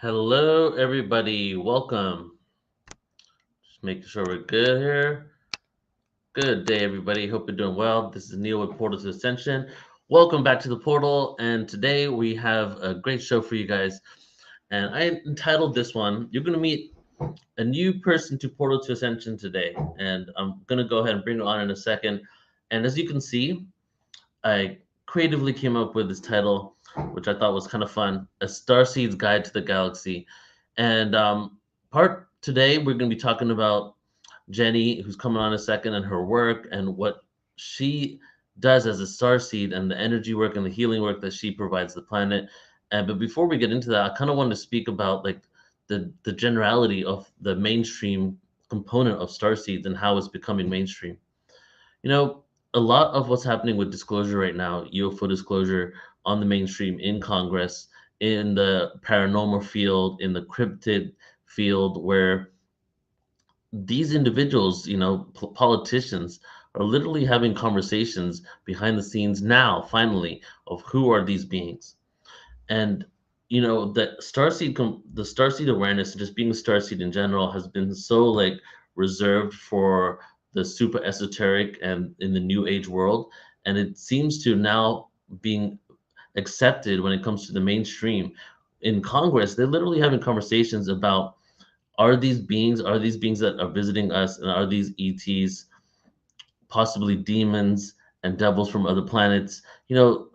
Hello, everybody. Welcome. Just making sure we're good here. Good day, everybody. Hope you're doing well. This is Neil with Portal to Ascension. Welcome back to the portal. And today we have a great show for you guys. And I entitled this one, You're going to meet a new person to Portal to Ascension today. And I'm going to go ahead and bring it on in a second. And as you can see, I creatively came up with this title, which I thought was kind of fun, A Starseed's Guide to the Galaxy. And part today, we're going to be talking about Jenny, who's coming on in a second, and her work and what she does as a starseed and the energy work and the healing work that she provides the planet. And but before we get into that, I kind of wanted to speak about like the generality of the mainstream component of starseeds and how it's becoming mainstream. You know, a lot of what's happening with disclosure right now, UFO disclosure on the mainstream, in Congress, in the paranormal field, in the cryptid field, where these individuals, politicians, are literally having conversations behind the scenes now, finally, of who are these beings. And the starseed awareness, just being a starseed in general, has been so like reserved for the super esoteric and in the new age world, and it seems to now being accepted when it comes to the mainstream. In Congress, they're literally having conversations about, are these beings that are visiting us, and are these ETs possibly demons and devils from other planets? You know,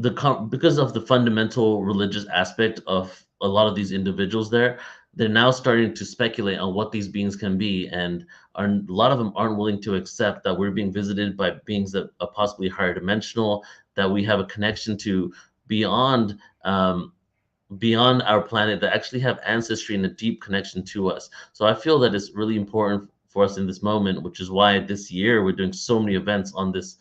because of the fundamental religious aspect of a lot of these individuals there, they're now starting to speculate on what these beings can be, and a lot of them aren't willing to accept that we're being visited by beings that are possibly higher dimensional, that we have a connection to beyond beyond our planet, that actually have ancestry and a deep connection to us. So I feel that it's really important for us in this moment, which is why this year we're doing so many events on this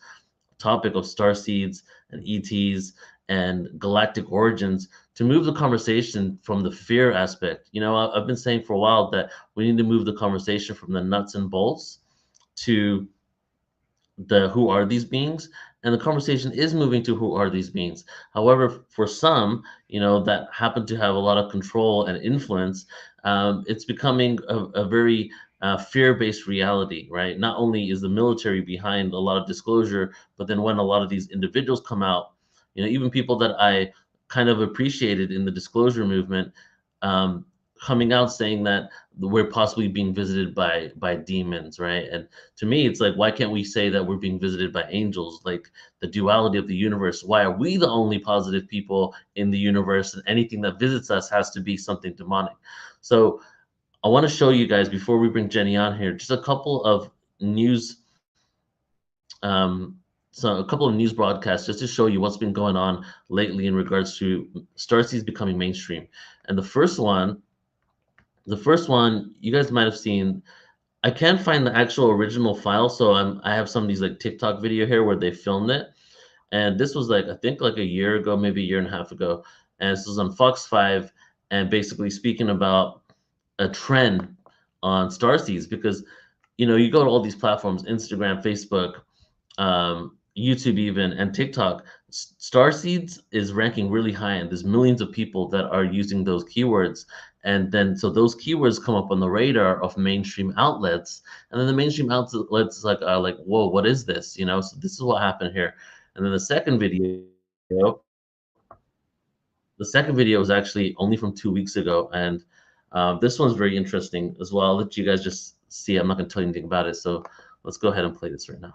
topic of star seeds and ETs and galactic origins, to move the conversation from the fear aspect. I've been saying for a while that we need to move the conversation from the nuts and bolts to the who are these beings, and the conversation is moving to who are these beings. However, for some, that happen to have a lot of control and influence, it's becoming a very fear-based reality, right? Not only is the military behind a lot of disclosure, but then when a lot of these individuals come out, even people that I kind of appreciated in the disclosure movement, um, coming out saying that we're possibly being visited by demons, right? And to me, it's like, why can't we say that we're being visited by angels? Like, the duality of the universe. Why are we the only positive people in the universe, and anything that visits us has to be something demonic? So I want to show you guys, before we bring Jenny on here, just a couple of news, a couple of news broadcasts, just to show you what's been going on lately in regards to starseeds becoming mainstream. And the first one you guys might have seen. I can't find the actual original file, so I have some of these like TikTok video here where they filmed it, and this was like, I think, like a year ago, maybe a year and a half ago, and this was on Fox 5, and basically speaking about a trend on starseeds, because you go to all these platforms, Instagram, Facebook, YouTube even, and TikTok. Starseeds is ranking really high, and there's millions of people that are using those keywords. And then so those keywords come up on the radar of mainstream outlets, and then the mainstream outlets are like, whoa, what is this? So this is what happened here. And then the second video was actually only from 2 weeks ago, and this one's very interesting as well. I'll let you guys just see. I'm not going to tell you anything about it, so let's go ahead and play this right now.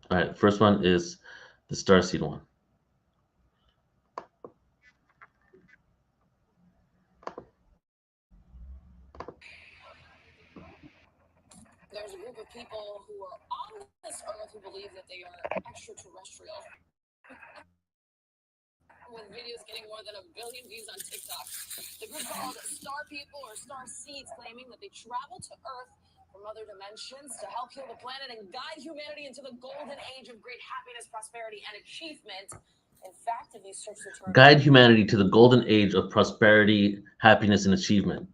All right, first one is the starseed one. There's a group of people who are on this earth who believe that they are extraterrestrial. With videos getting more than 1 billion views on TikTok. The group called Star People or Star Seeds, claiming that they travel to Earth from other dimensions to help heal the planet and guide humanity into the golden age of great happiness, prosperity, and achievement. In fact, if you search the term guide humanity to the golden age of prosperity, happiness, and achievement.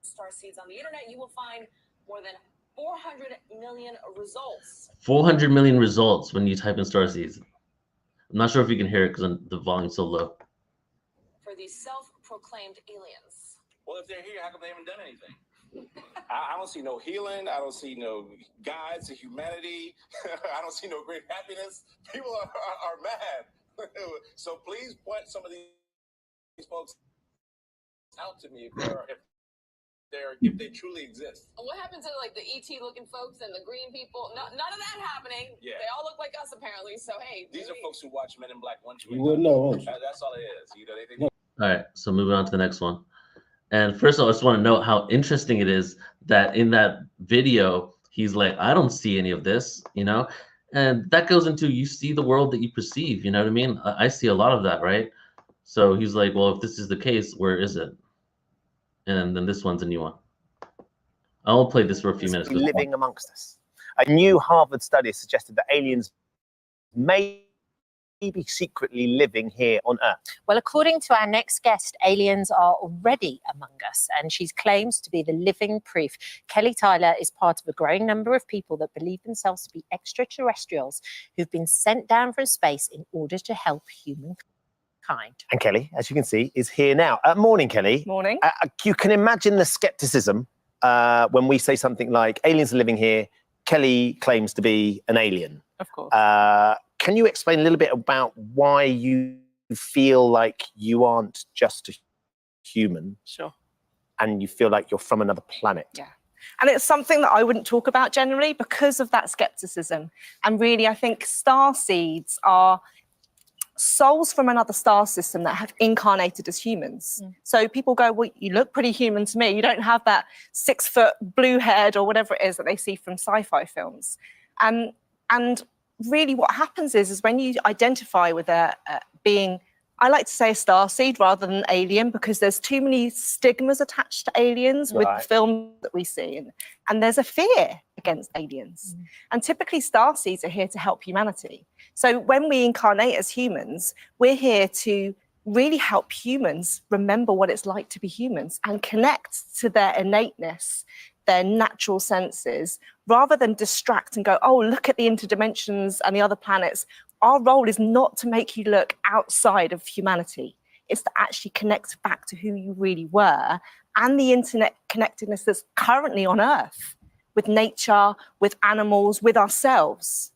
Star Seeds on the internet, you will find more than 400 million results. 400 million results when you type in starseeds. I'm not sure if you can hear it because the volume's so low. For these self-proclaimed aliens. Well, if they're here, how come they haven't done anything? I don't see no healing. I don't see no guides to humanity. I don't see no great happiness. People are mad. So please point some of these folks out to me if they truly exist. And what happened to like the ET looking folks and the green people? No, none of that happening. Yeah. They all look like us apparently. So hey, These are folks who watch Men in Black 1, 2, You wouldn't know, won't you? That's all it is. You know, they think. All right, so moving on to the next one. And first of all, I just want to note how interesting it is that in that video, he's like, I don't see any of this, you know? And that goes into you see the world that you perceive, you know what I mean? I see a lot of that, right? So he's like, well, if this is the case, where is it? And then this one's a new one. I'll play this for a few minutes. Living amongst us. A new Harvard study suggested that aliens may be secretly living here on Earth. Well, according to our next guest, aliens are already among us, and she claims to be the living proof. Kelly Tyler is part of a growing number of people that believe themselves to be extraterrestrials who've been sent down from space in order to help humankind. And Kelly, as you can see, is here now. Morning, Kelly. Morning. You can imagine the skepticism when we say something like aliens are living here. Kelly claims to be an alien. Of course. Can you explain a little bit about why you feel like you aren't just a human? Sure. And you feel like you're from another planet? Yeah. And it's something that I wouldn't talk about generally because of that skepticism. And really, I think starseeds are souls from another star system that have incarnated as humans. So people go, well, you look pretty human to me. You don't have that 6-foot blue head or whatever it is that they see from sci-fi films. And really what happens is when you identify with a being, I like to say a starseed rather than alien because there's too many stigmas attached to aliens with the film that we see. And there's a fear against aliens. And typically starseeds are here to help humanity. So when we incarnate as humans, we're here to really help humans remember what it's like to be humans and connect to their innateness, their natural senses, rather than distract and go, oh, look at the interdimensions and the other planets. Our role is not to make you look outside of humanity. It's to actually connect back to who you really were and the internet connectedness that's currently on Earth with nature, with animals, with ourselves.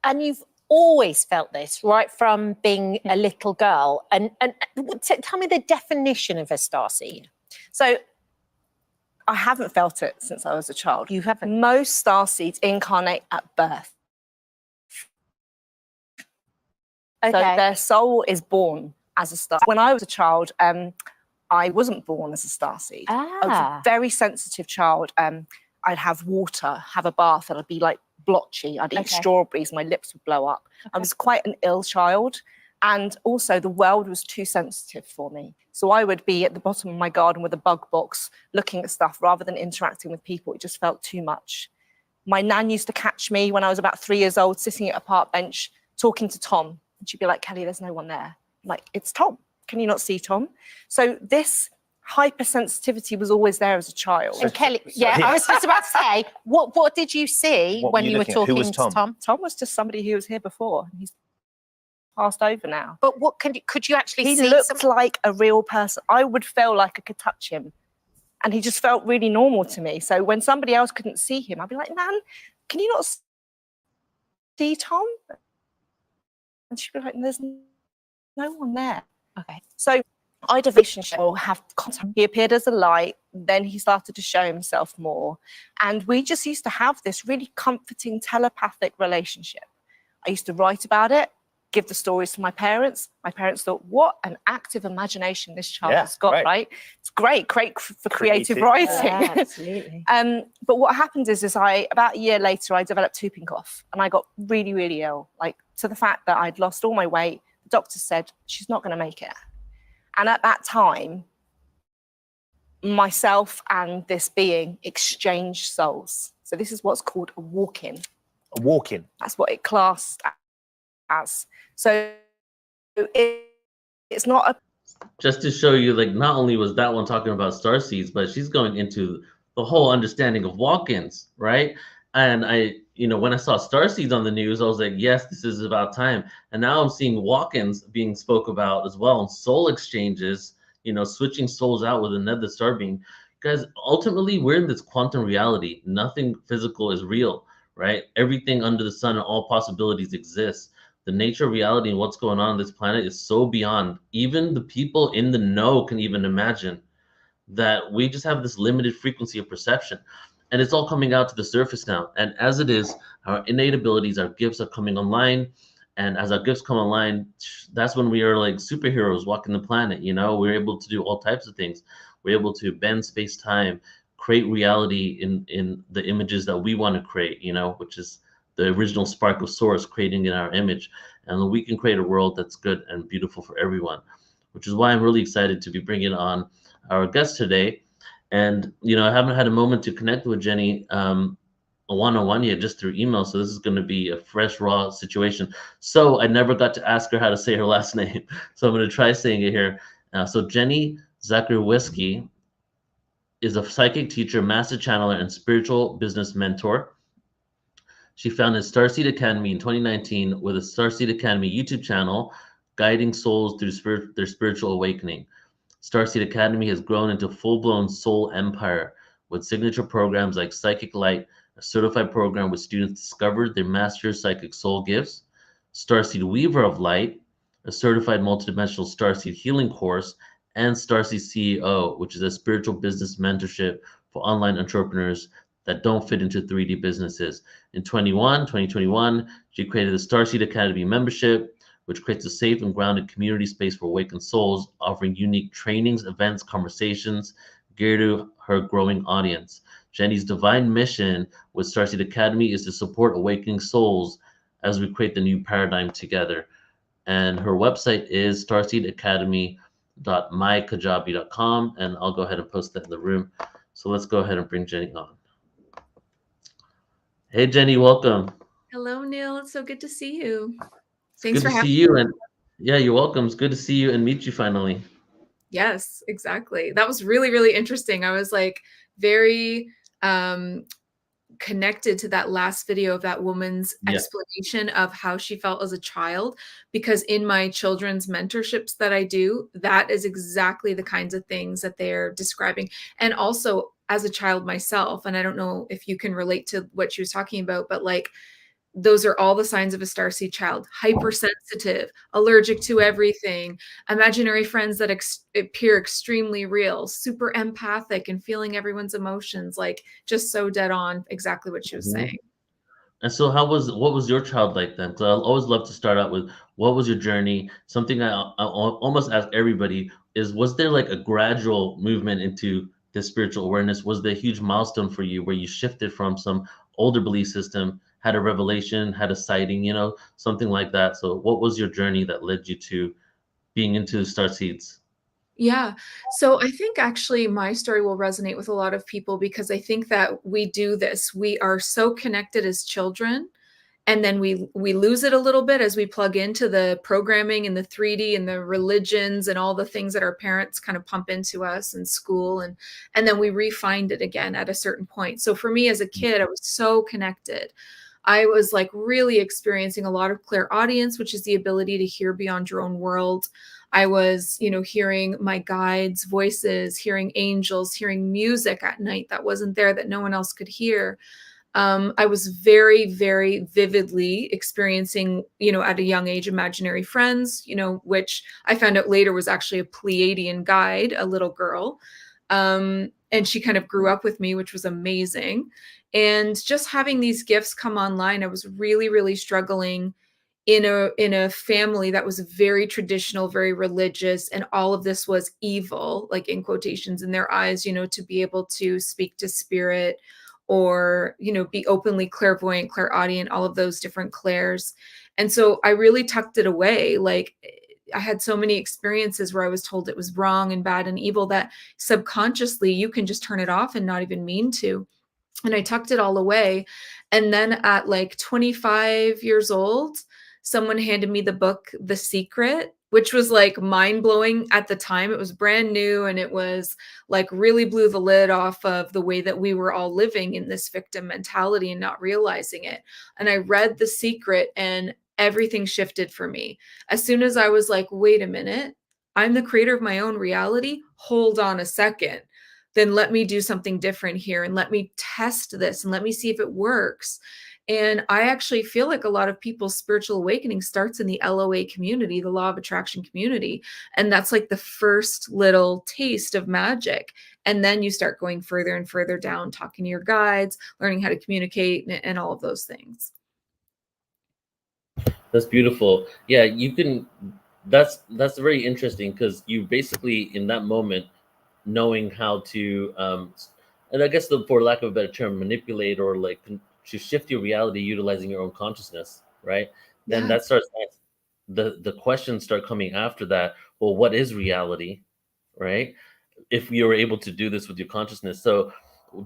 And you've always felt this, right from being a little girl. And tell me the definition of a starseed. So I haven't felt it since I was a child. You haven't? Most starseeds incarnate at birth. Okay. So their soul is born as a star. When I was a child, I wasn't born as a starseed. I was a very sensitive child. I'd have water, have a bath, and I'd be like blotchy. I'd eat strawberries, my lips would blow up. I was quite an ill child. And also the world was too sensitive for me. So I would be at the bottom of my garden with a bug box looking at stuff rather than interacting with people. It just felt too much. My nan used to catch me when I was about 3 years old, sitting at a park bench, talking to Tom. And she'd be like, Kelly, there's no one there. I'm like, it's Tom. Can you not see Tom? So this hypersensitivity was always there as a child. And Kelly, I was just about to say, what did you see when you were talking to Tom? Tom was just somebody who was here before. He's passed over now. But what could you actually see? He looked like a real person. I would feel like I could touch him. And he just felt really normal to me. So when somebody else couldn't see him, I'd be like, Nan, can you not see Tom? And she'd be like, there's no one there. Okay. So I had a relationship or have contact. He appeared as a light, then he started to show himself more. And we just used to have this really comforting telepathic relationship. I used to write about it, give the stories to my parents. My parents thought, what an active imagination this child has got, right? It's great for creative writing. Yeah, absolutely. But what happened is about a year later, I developed whooping cough and I got really, really ill, like to the fact that I'd lost all my weight. The doctor said, she's not going to make it. And at that time, myself and this being exchanged souls. So this is what's called a walk-in. A walk-in? That's what it classed as. So it's not a... Just to show you, like, not only was that one talking about starseeds, but she's going into the whole understanding of walk-ins, right? And when I saw starseeds on the news, I was like, yes, this is about time. And now I'm seeing walk-ins being spoke about as well, and soul exchanges, switching souls out with another star being. Guys, ultimately, we're in this quantum reality. Nothing physical is real, right? Everything under the sun and all possibilities exist. The nature of reality and what's going on this planet is so beyond even the people in the know can even imagine, that we just have this limited frequency of perception. And it's all coming out to the surface now. And as it is, our innate abilities, our gifts are coming online. And as our gifts come online, that's when we are like superheroes walking the planet. We're able to do all types of things. We're able to bend space time, create reality in the images that we want to create, which is the original spark of source creating in our image. And we can create a world that's good and beautiful for everyone, which is why I'm really excited to be bringing on our guest today. And, I haven't had a moment to connect with Jenny a one-on-one yet, just through email. So this is going to be a fresh, raw situation. So I never got to ask her how to say her last name. So I'm going to try saying it here. So Jenny Zakrzewski is a psychic teacher, master channeler, and spiritual business mentor. She founded Starseed Academy in 2019 with a Starseed Academy YouTube channel, guiding souls through their spiritual awakening. Starseed Academy has grown into a full-blown soul empire with signature programs like Psychic Light, a certified program where students discover their master psychic soul gifts, Starseed Weaver of Light, a certified multidimensional Starseed healing course, and Starseed CEO, which is a spiritual business mentorship for online entrepreneurs that don't fit into 3D businesses. In 2021, she created the Starseed Academy membership, which creates a safe and grounded community space for awakened souls, offering unique trainings, events, conversations geared to her growing audience. Jenny's divine mission with Starseed Academy is to support awakening souls as we create the new paradigm together. And her website is starseedacademy.mykajabi.com, and I'll go ahead and post that in the room. So let's go ahead and bring Jenny on. Hey, Jenny, welcome. Hello, Neil. It's so good to see you. Thanks for having me. Good to see you. And yeah, you're welcome. It's good to see you and meet you finally. Yes, exactly. That was really, really interesting. I was like very connected to that last video of that woman's explanation of how she felt as a child, because in my children's mentorships that I do, that is exactly the kinds of things that they're describing. And also as a child myself, and I don't know if you can relate to what she was talking about, but like, those are all the signs of a starseed child: hypersensitive, allergic to everything, imaginary friends that appear extremely real, super empathic and feeling everyone's emotions, like just so dead on exactly what she was saying. And so what was your child like then? So I always love to start out with, what was your journey? Something I almost ask everybody is, was there like a gradual movement into this spiritual awareness? Was there a huge milestone for you where you shifted from some older belief system, had a revelation, had a sighting, something like that? So what was your journey that led you to being into Starseeds? Yeah. So I think actually my story will resonate with a lot of people, because I think that we do this. We are so connected as children, and then we lose it a little bit as we plug into the programming and the 3D and the religions and all the things that our parents kind of pump into us in school, and then we re-find it again at a certain point. So for me as a kid, I was so connected. I was like really experiencing a lot of clairaudience, which is the ability to hear beyond your own world. I was, hearing my guides' voices, hearing angels, hearing music at night that wasn't there, that no one else could hear. I was very, very vividly experiencing, at a young age, imaginary friends, which I found out later was actually a Pleiadian guide, a little girl. And she kind of grew up with me, which was amazing. And just having these gifts come online, I was really, really struggling in a family that was very traditional, very religious, and all of this was evil, like in quotations in their eyes, to be able to speak to spirit, or, be openly clairvoyant, clairaudient, all of those different clairs. And so I really tucked it away. Like, I had so many experiences where I was told it was wrong and bad and evil that subconsciously you can just turn it off and not even mean to. And I tucked it all away. And then at like 25 years old, someone handed me the book, The Secret. which was like mind blowing at the time. It was brand new, and it was like really blew the lid off of the way that we were all living in this victim mentality and not realizing it. And I read The Secret, and everything shifted for me. As soon as I was like, wait a minute, I'm the creator of my own reality. Hold on a second. Then let me do something different here, and let me test this, and let me see if it works. And I actually feel like a lot of people's spiritual awakening starts in the LOA community, the law of attraction community. And that's like the first little taste of magic. And then you start going further and further down, talking to your guides, learning how to communicate, and all of those things. That's beautiful. Yeah, you can. That's very interesting, because you basically in that moment knowing how to, and I guess for lack of a better term, manipulate or like to shift your reality utilizing your own consciousness, right? Then Yeah. that starts. The questions start coming after that. Well, what is reality, right? If you were able to do this with your consciousness, so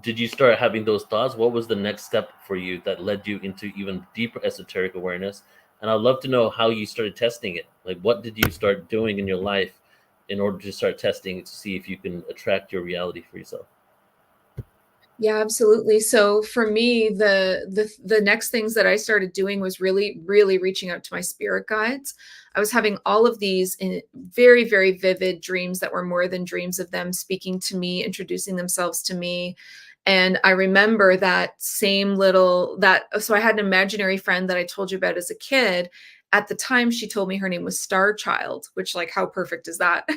did you start having those thoughts? What was the next step for you that led you into even deeper esoteric awareness? And I'd love to know how you started testing it. Like, what did you start doing in your life in order to start testing it to see if you can attract your reality for yourself? Yeah, absolutely. So for me, the next things that I started doing was really, really reaching out to my spirit guides. I was having all of these very, very vivid dreams that were more than dreams of them speaking to me, introducing themselves to me. And I remember that same little so I had an imaginary friend that I told you about as a kid. At the time, she told me her name was Star Child, which, like, how perfect is that?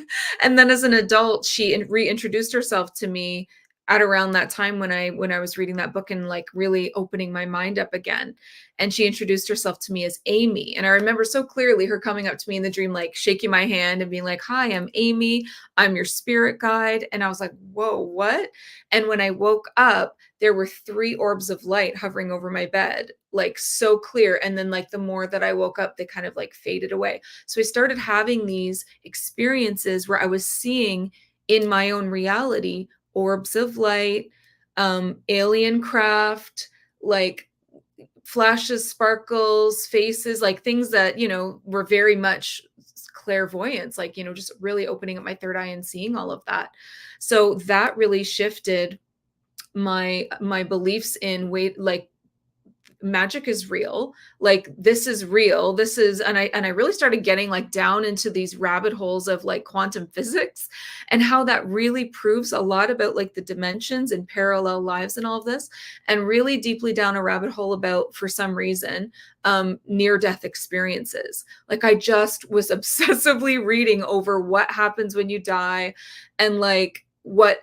And then as an adult, she reintroduced herself to me at around that time when I was reading that book and like really opening my mind up again. And she introduced herself to me as Amy. And I remember so clearly her coming up to me in the dream, like shaking my hand and being like, "Hi, I'm Amy. I'm your spirit guide." And I was like, "Whoa, what?" And when I woke up, there were 3 orbs of light hovering over my bed, like so clear. And then like the more that I woke up, they kind of like faded away. So I started having these experiences where I was seeing in my own reality orbs of light, alien craft, like flashes, sparkles, faces, like things that, were very much clairvoyance, like, just really opening up my third eye and seeing all of that. So that really shifted my beliefs in like magic is real, like this is real, this is, and I really started getting like down into these rabbit holes of like quantum physics and how that really proves a lot about like the dimensions and parallel lives and all of this, and really deeply down a rabbit hole about, for some reason, near death experiences. Like I just was obsessively reading over what happens when you die, and like what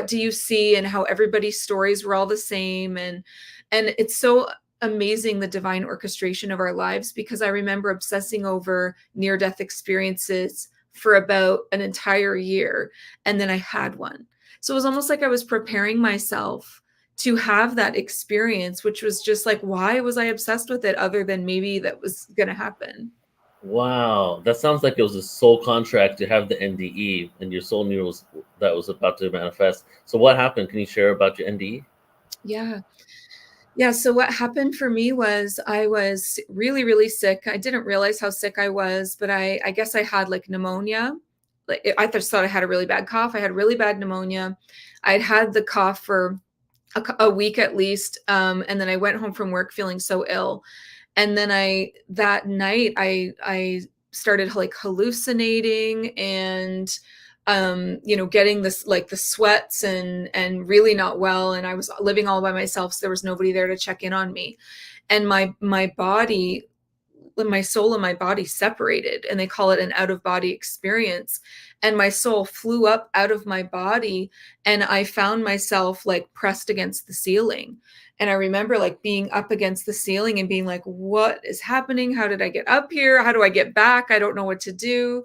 do you see, and how everybody's stories were all the same. And it's so amazing, the divine orchestration of our lives, because I remember obsessing over near-death experiences for about an entire year, and then I had one. So it was almost like I was preparing myself to have that experience, which was just like, why was I obsessed with it other than maybe that was going to happen? Wow, that sounds like it was a soul contract to have the NDE, and your soul knew that was about to manifest. So what happened? Can you share about your NDE? Yeah, so what happened for me was I was really, really sick. I didn't realize how sick I was, but I guess I had like pneumonia. Like I just thought I had a really bad cough. I had really bad pneumonia. I'd had the cough for a week at least, and then I went home from work feeling so ill. And then that night I started like hallucinating and getting this like the sweats and really not well. And I was living all by myself, so there was nobody there to check in on me. And my body, my soul and my body separated, and they call it an out of body experience. And my soul flew up out of my body, and I found myself like pressed against the ceiling. And I remember like being up against the ceiling and being like, what is happening? How did I get up here? How do I get back? I don't know what to do.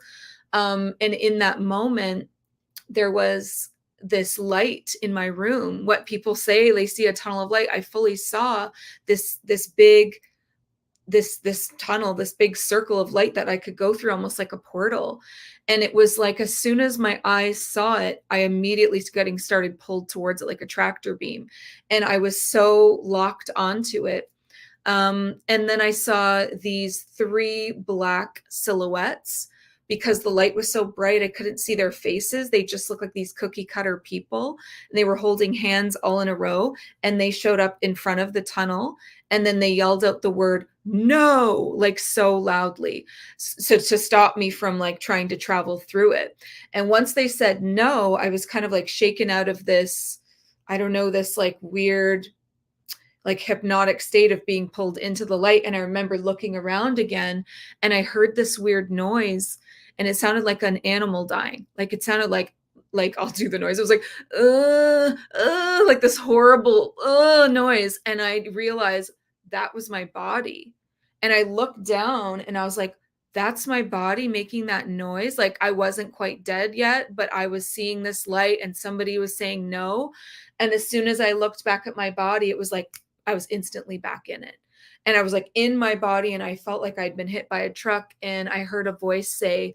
And in that moment, there was this light in my room. What people say, they see a tunnel of light. I fully saw this big tunnel, this big circle of light that I could go through, almost like a portal. And it was like, as soon as my eyes saw it, I immediately started pulled towards it like a tractor beam. And I was so locked onto it. And then I saw these 3 black silhouettes because the light was so bright, I couldn't see their faces. They just looked like these cookie cutter people. And they were holding hands all in a row, and they showed up in front of the tunnel, and then they yelled out the word no, like so loudly, so to stop me from like trying to travel through it. And once they said no, I was kind of like shaken out of this, I don't know, this like weird, like hypnotic state of being pulled into the light. And I remember looking around again, and I heard this weird noise, and it sounded like an animal dying. Like it sounded like I'll do the noise. It was like like this horrible noise. And I realized that was my body. And I looked down, and I was like, that's my body making that noise. Like I wasn't quite dead yet, but I was seeing this light, and somebody was saying no. And as soon as I looked back at my body, it was like I was instantly back in it. And I was like in my body, and I felt like I'd been hit by a truck, and I heard a voice say,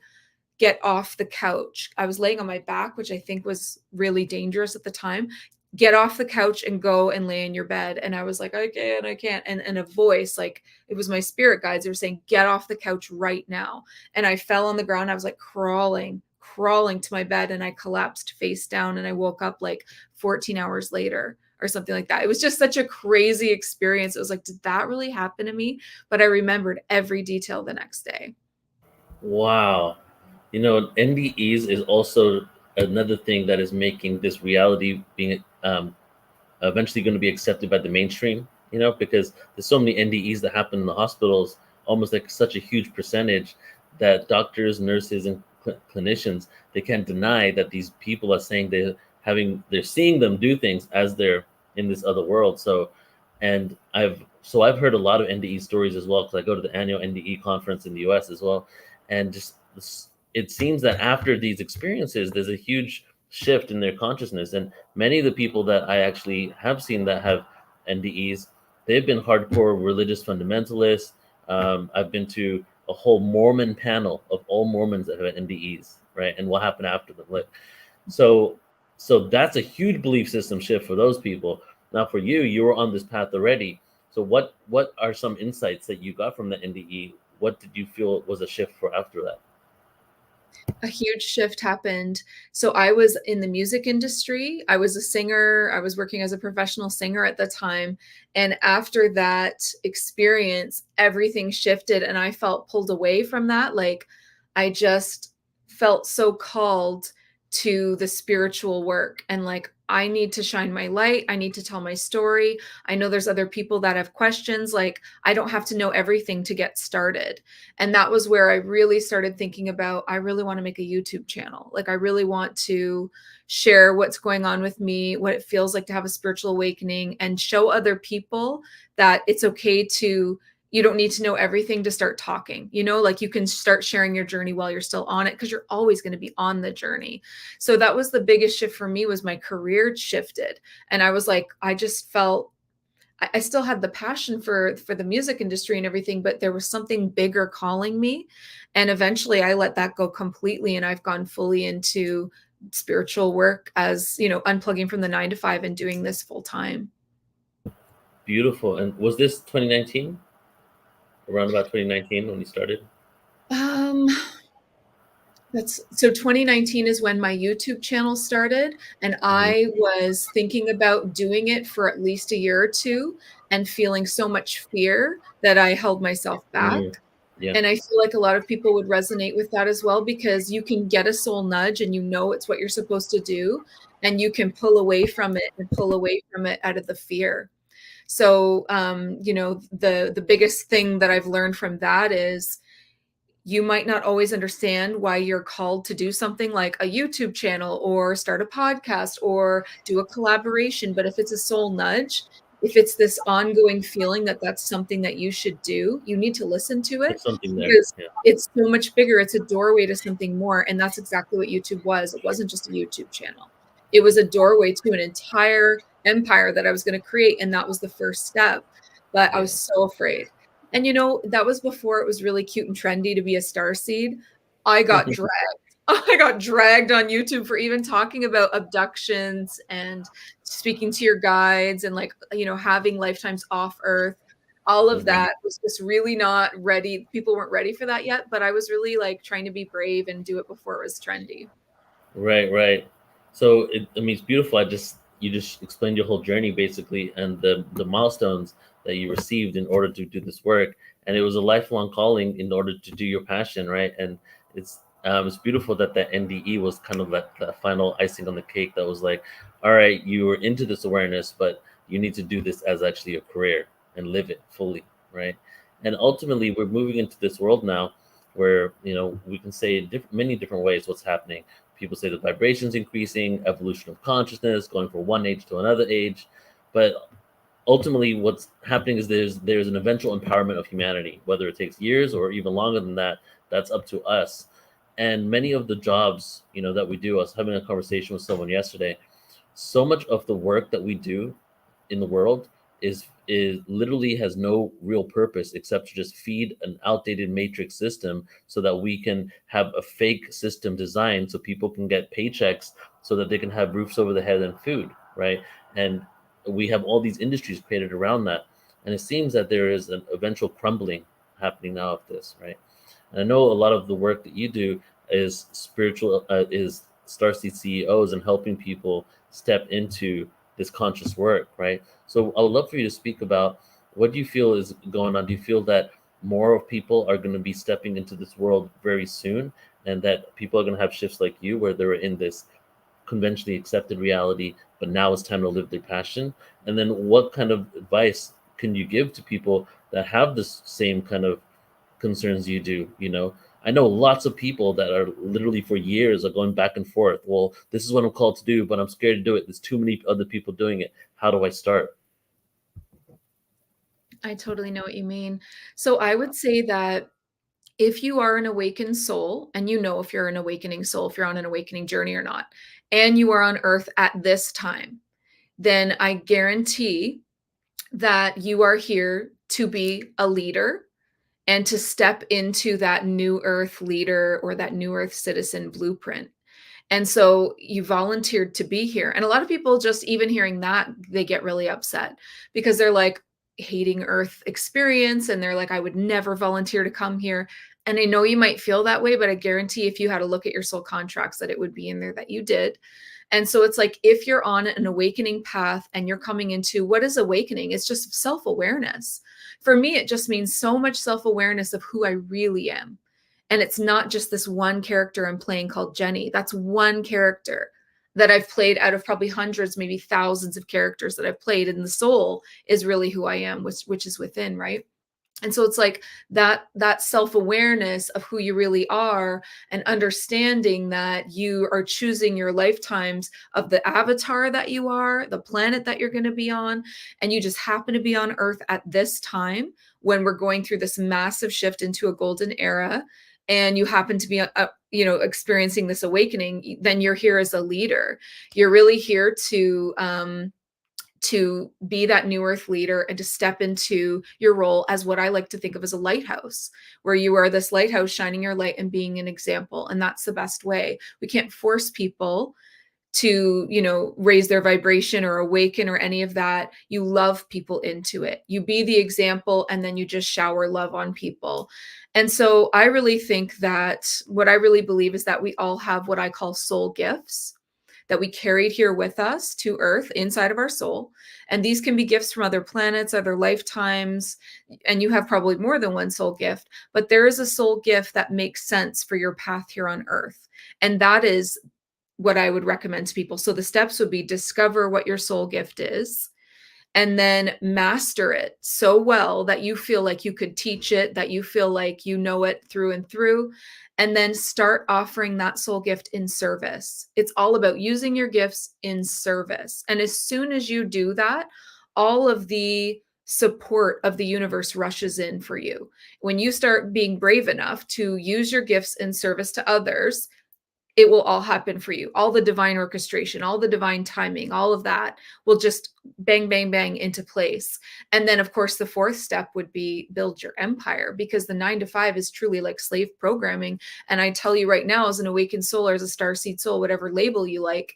get off the couch. I was laying on my back, which I think was really dangerous at the time. Get off the couch and go and lay in your bed. And I was like, I can't. And a voice, like it was my spirit guides, they were saying, get off the couch right now. And I fell on the ground. I was like crawling to my bed, and I collapsed face down, and I woke up like 14 hours later or something like that. It was just such a crazy experience. It was like, did that really happen to me? But I remembered every detail the next day. Wow. You know, NDEs is also another thing that is making this reality being eventually going to be accepted by the mainstream, you know, because there's so many NDEs that happen in the hospitals, almost like such a huge percentage that doctors, nurses, and clinicians, they can't deny that these people are saying they're seeing them do things as they're in this other world. So I've heard a lot of NDE stories as well, because I go to the annual NDE conference in the US as well. And just it seems that after these experiences, there's a huge shift in their consciousness. And many of the people that I actually have seen that have NDEs, they've been hardcore religious fundamentalists. I've been to a whole Mormon panel of all Mormons that have NDEs, right? And what happened after them. Like, so that's a huge belief system shift for those people. Now for you, you were on this path already. So what are some insights that you got from the NDE? What did you feel was a shift for after that? A huge shift happened. So I was in the music industry. I was a singer. I was working as a professional singer at the time. And after that experience, everything shifted, and I felt pulled away from that. Like I just felt so called to the spiritual work, and like I need to shine my light. I need to tell my story. I know there's other people that have questions. Like I don't have to know everything to get started. And that was where I really started thinking about, I really want to make a YouTube channel. Like I really want to share what's going on with me, what it feels like to have a spiritual awakening, and show other people that it's okay to, you don't need to know everything to start talking, you know, like you can start sharing your journey while you're still on it, because you're always going to be on the journey. So that was the biggest shift for me, was my career shifted. And I was like, I just felt, I still had the passion for the music industry and everything, but there was something bigger calling me. And eventually I let that go completely. And I've gone fully into spiritual work, as, you know, unplugging from the 9 to 5 and doing this full time. Beautiful. And was this 2019? Around about 2019 when you started? So 2019 is when my YouTube channel started, and I was thinking about doing it for at least a year or two, and feeling so much fear that I held myself back. Yeah. And I feel like a lot of people would resonate with that as well, because you can get a soul nudge and you know it's what you're supposed to do, and you can pull away from it out of the fear. So, you know, the biggest thing that I've learned from that is, you might not always understand why you're called to do something like a YouTube channel or start a podcast or do a collaboration. But if it's a soul nudge, if it's this ongoing feeling that that's something that you should do, you need to listen to it, because it's so much bigger. It's a doorway to something more. And that's exactly what YouTube was. It wasn't just a YouTube channel. It was a doorway to an entire empire that I was going to create. And that was the first step. But I was so afraid. And, you know, that was before it was really cute and trendy to be a starseed. I got dragged. I got dragged on YouTube for even talking about abductions and speaking to your guides and, like, you know, having lifetimes off Earth. all of Mhm. that was just really not ready. People weren't ready for that yet, but I was really like trying to be brave and do it before it was trendy. Right, right. So I mean, it's beautiful. You just explained your whole journey basically, and the milestones that you received in order to do this work, and it was a lifelong calling in order to do your passion, right? And it's beautiful that that NDE was kind of that final icing on the cake that was like, all right, you were into this awareness, but you need to do this as actually a career and live it fully, right? And ultimately, we're moving into this world now where we can say in many different ways what's happening. People say the vibrations increasing, evolution of consciousness, going from one age to another age. But ultimately, what's happening is there's an eventual empowerment of humanity, whether it takes years or even longer than that. That's up to us. And many of the jobs, that we do. I was having a conversation with someone yesterday. So much of the work that we do in the world is literally has no real purpose except to just feed an outdated matrix system so that we can have a fake system designed so people can get paychecks so that they can have roofs over their head and food, right? And we have all these industries created around that, and it seems that there is an eventual crumbling happening now of this, right? And I know a lot of the work that you do is spiritual, is Starseed CEOs and helping people step into this conscious work, right? So I would love for you to speak about what do you feel is going on? Do you feel that more of people are going to be stepping into this world very soon, and that people are going to have shifts like you where they're in this conventionally accepted reality, but now it's time to live their passion? And then what kind of advice can you give to people that have this same kind of concerns you do? I know lots of people that are literally for years are going back and forth. Well, this is what I'm called to do, but I'm scared to do it. There's too many other people doing it. How do I start? I totally know what you mean. So I would say that if you are an awakened soul, and if you're an awakening soul, if you're on an awakening journey or not, and you are on earth at this time, then I guarantee that you are here to be a leader and to step into that new earth leader or that new earth citizen blueprint. And so you volunteered to be here. And a lot of people, just even hearing that, they get really upset because they're like hating earth experience, and they're like, I would never volunteer to come here. And I know you might feel that way, but I guarantee if you had to look at your soul contracts that it would be in there that you did. And so it's like, if you're on an awakening path and you're coming into, what is awakening? It's just self-awareness. For me, it just means so much self-awareness of who I really am. And it's not just this one character I'm playing called Jenny. That's one character that I've played out of probably hundreds, maybe thousands of characters that I've played. And the soul is really who I am, which is within, right? And so it's like that self-awareness of who you really are, and understanding that you are choosing your lifetimes of the avatar that you are, the planet that you're going to be on, and you just happen to be on earth at this time when we're going through this massive shift into a golden era, and you happen to be experiencing this awakening. Then you're here as a leader. You're really here to be that new earth leader and to step into your role as what I like to think of as a lighthouse, where you are this lighthouse shining your light and being an example. And that's the best way. We can't force people to raise their vibration or awaken or any of that. You love people into it. You be the example, and then you just shower love on people. And so I really think that what I really believe is that we all have what I call soul gifts that we carried here with us to earth inside of our soul. And these can be gifts from other planets, other lifetimes, and you have probably more than one soul gift, but there is a soul gift that makes sense for your path here on earth. And that is what I would recommend to people. So the steps would be: discover what your soul gift is, and then master it so well that you feel like you could teach it, that you feel like you know it through and through. And then start offering that soul gift in service. It's all about using your gifts in service. And as soon as you do that, all of the support of the universe rushes in for you. When you start being brave enough to use your gifts in service to others, it will all happen for you. All the divine orchestration, all the divine timing, all of that will just bang, bang, bang into place. And then, of course, the fourth step would be build your empire, because the 9 to 5 is truly like slave programming. And I tell you right now, as an awakened soul or as a starseed soul, whatever label you like,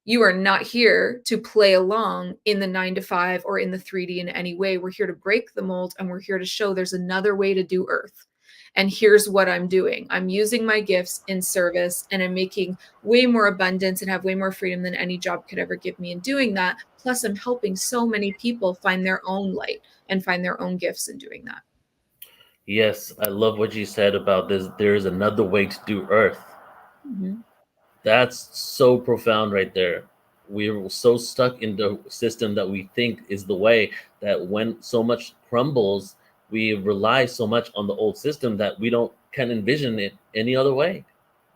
You are not here to play along in the 9 to 5 or in the 3D in any way. We're here to break the mold, and we're here to show there's another way to do Earth. And here's what I'm doing. I'm using my gifts in service, and I'm making way more abundance and have way more freedom than any job could ever give me in doing that. Plus, I'm helping so many people find their own light and find their own gifts in doing that. Yes, I love what you said about this. There's another way to do Earth. Mhm. That's so profound right there. We're so stuck in the system that we think is the way, that when so much crumbles, we rely so much on the old system that we can't envision it any other way,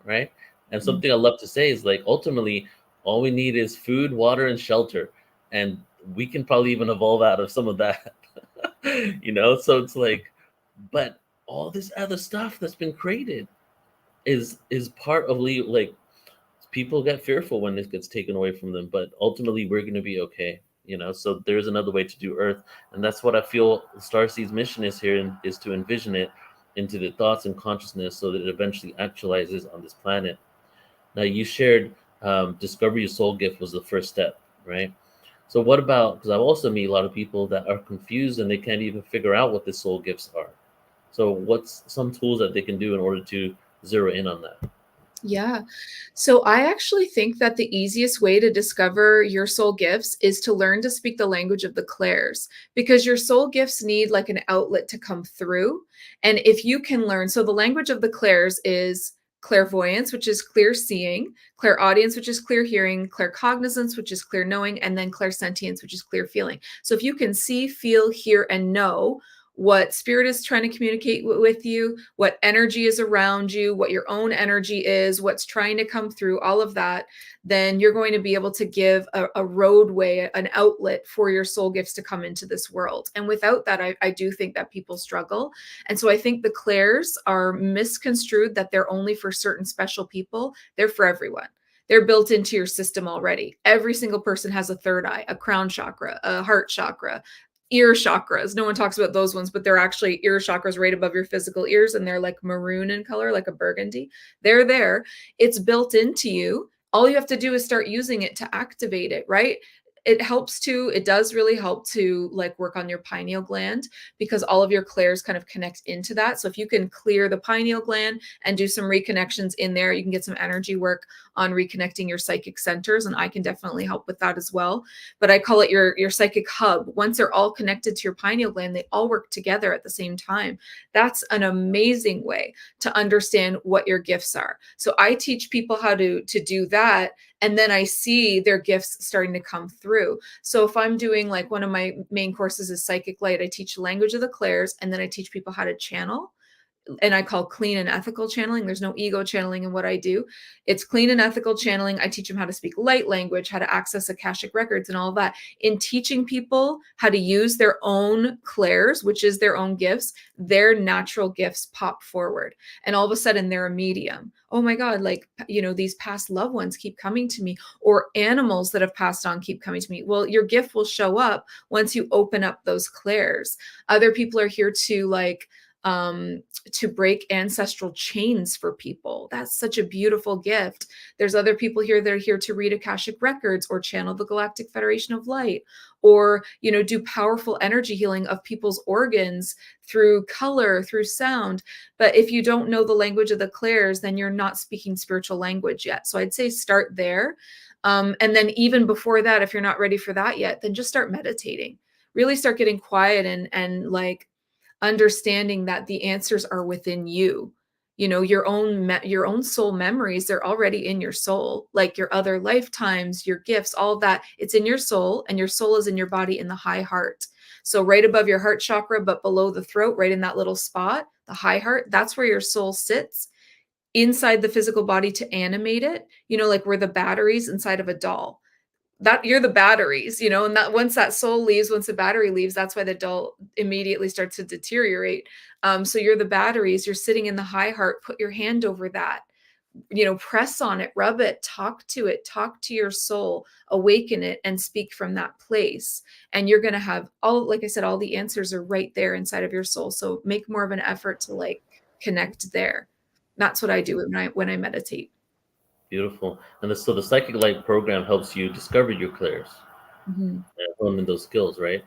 right? And something I love to say is, like, ultimately all we need is food, water, and shelter, and we can probably even evolve out of some of that. So it's like, but all this other stuff that's been created is part of like, people get fearful when this gets taken away from them, but ultimately we're going to be okay. So there's another way to do Earth, and that's what I feel Starseed's mission is here, and is to envision it into the thoughts and consciousness so that it eventually actualizes on this planet. Now, you shared discover your soul gift was the first step, right? So what about, because I've also meet a lot of people that are confused and they can't even figure out what the soul gifts are. So what's some tools that they can do in order to zero in on that? Yeah. So I actually think that the easiest way to discover your soul gifts is to learn to speak the language of the clairs, because your soul gifts need like an outlet to come through. And if you can learn, so the language of the clairs is clairvoyance, which is clear seeing, clairaudience, which is clear hearing, claircognizance, which is clear knowing, and then clairsentience, which is clear feeling. So if you can see, feel, hear, and know what spirit is trying to communicate with you, what energy is around you, what your own energy is, what's trying to come through, all of that, then you're going to be able to give a roadway, an outlet for your soul gifts to come into this world. And without that, I do think that people struggle. And so I think the clairs are misconstrued, that they're only for certain special people. They're for everyone. They're built into your system already. Every single person has a third eye, a crown chakra, a heart chakra, ear chakras. No one talks about those ones, but they're actually ear chakras right above your physical ears, and they're like maroon in color, like a burgundy. They're there. It's built into you. All you have to do is start using it to activate it, right? It does really help to like work on your pineal gland, because all of your clairs kind of connect into that. So if you can clear the pineal gland and do some reconnections in there, you can get some energy work on reconnecting your psychic centers, and I can definitely help with that as well. But I call it your psychic hub. Once they're all connected to your pineal gland, they all work together at the same time. That's an amazing way to understand what your gifts are. So I teach people how to do that, and then I see their gifts starting to come through. So if I'm doing, like, one of my main courses is psychic light, I teach language of the clairs, and then I teach people how to channel. And I call clean and ethical channeling. There's no ego channeling in what I do. It's clean and ethical channeling. I teach them how to speak light language, how to access Akashic records and all of that. In teaching people how to use their own clairs, which is their own gifts, their natural gifts pop forward. And all of a sudden they're a medium. Oh my God, like, these past loved ones keep coming to me, or animals that have passed on keep coming to me. Well, your gift will show up once you open up those clairs. Other people are here to break ancestral chains for people. That's such a beautiful gift. There's other people here that are here to read Akashic records, or channel the Galactic Federation of Light, or do powerful energy healing of people's organs through color, through sound. But if you don't know the language of the clairs, then you're not speaking spiritual language yet. So I'd say start there. And then even before that, if you're not ready for that yet, then just start meditating. Really start getting quiet and like understanding that the answers are within you. Your own soul memories, they're already in your soul, like your other lifetimes, your gifts, all of that. It's in your soul, and your soul is in your body in the high heart. So right above your heart chakra, but below the throat, right in that little spot, the high heart, that's where your soul sits inside the physical body to animate it. Like we're the batteries inside of a doll. That you're the batteries, and that once that soul leaves, once the battery leaves, that's why the doll immediately starts to deteriorate. So you're the batteries, you're sitting in the high heart, put your hand over that, press on it, rub it, talk to your soul, awaken it, and speak from that place. And you're going to have like I said, all the answers are right there inside of your soul. So make more of an effort to like connect there. That's what I do when I meditate. Beautiful. And so the Psychic Light program helps you discover your clairs Mhm. and hone in those skills, right?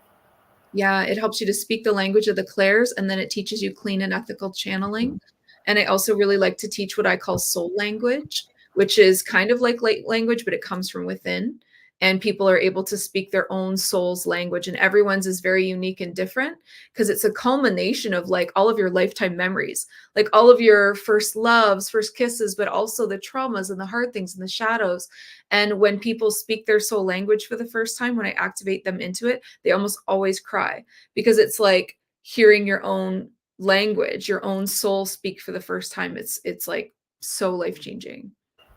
Yeah, it helps you to speak the language of the clairs, and then it teaches you clean and ethical channeling. And I also really like to teach what I call soul language, which is kind of like light language, but it comes from within. And people are able to speak their own soul's language, and everyone's is very unique and different because it's a culmination of like all of your lifetime memories, like all of your first loves, first kisses, but also the traumas and the hard things and the shadows. And when people speak their soul language for the first time, when I activate them into it, they almost always cry because it's like hearing your own language, your own soul speak for the first time. It's like so life-changing.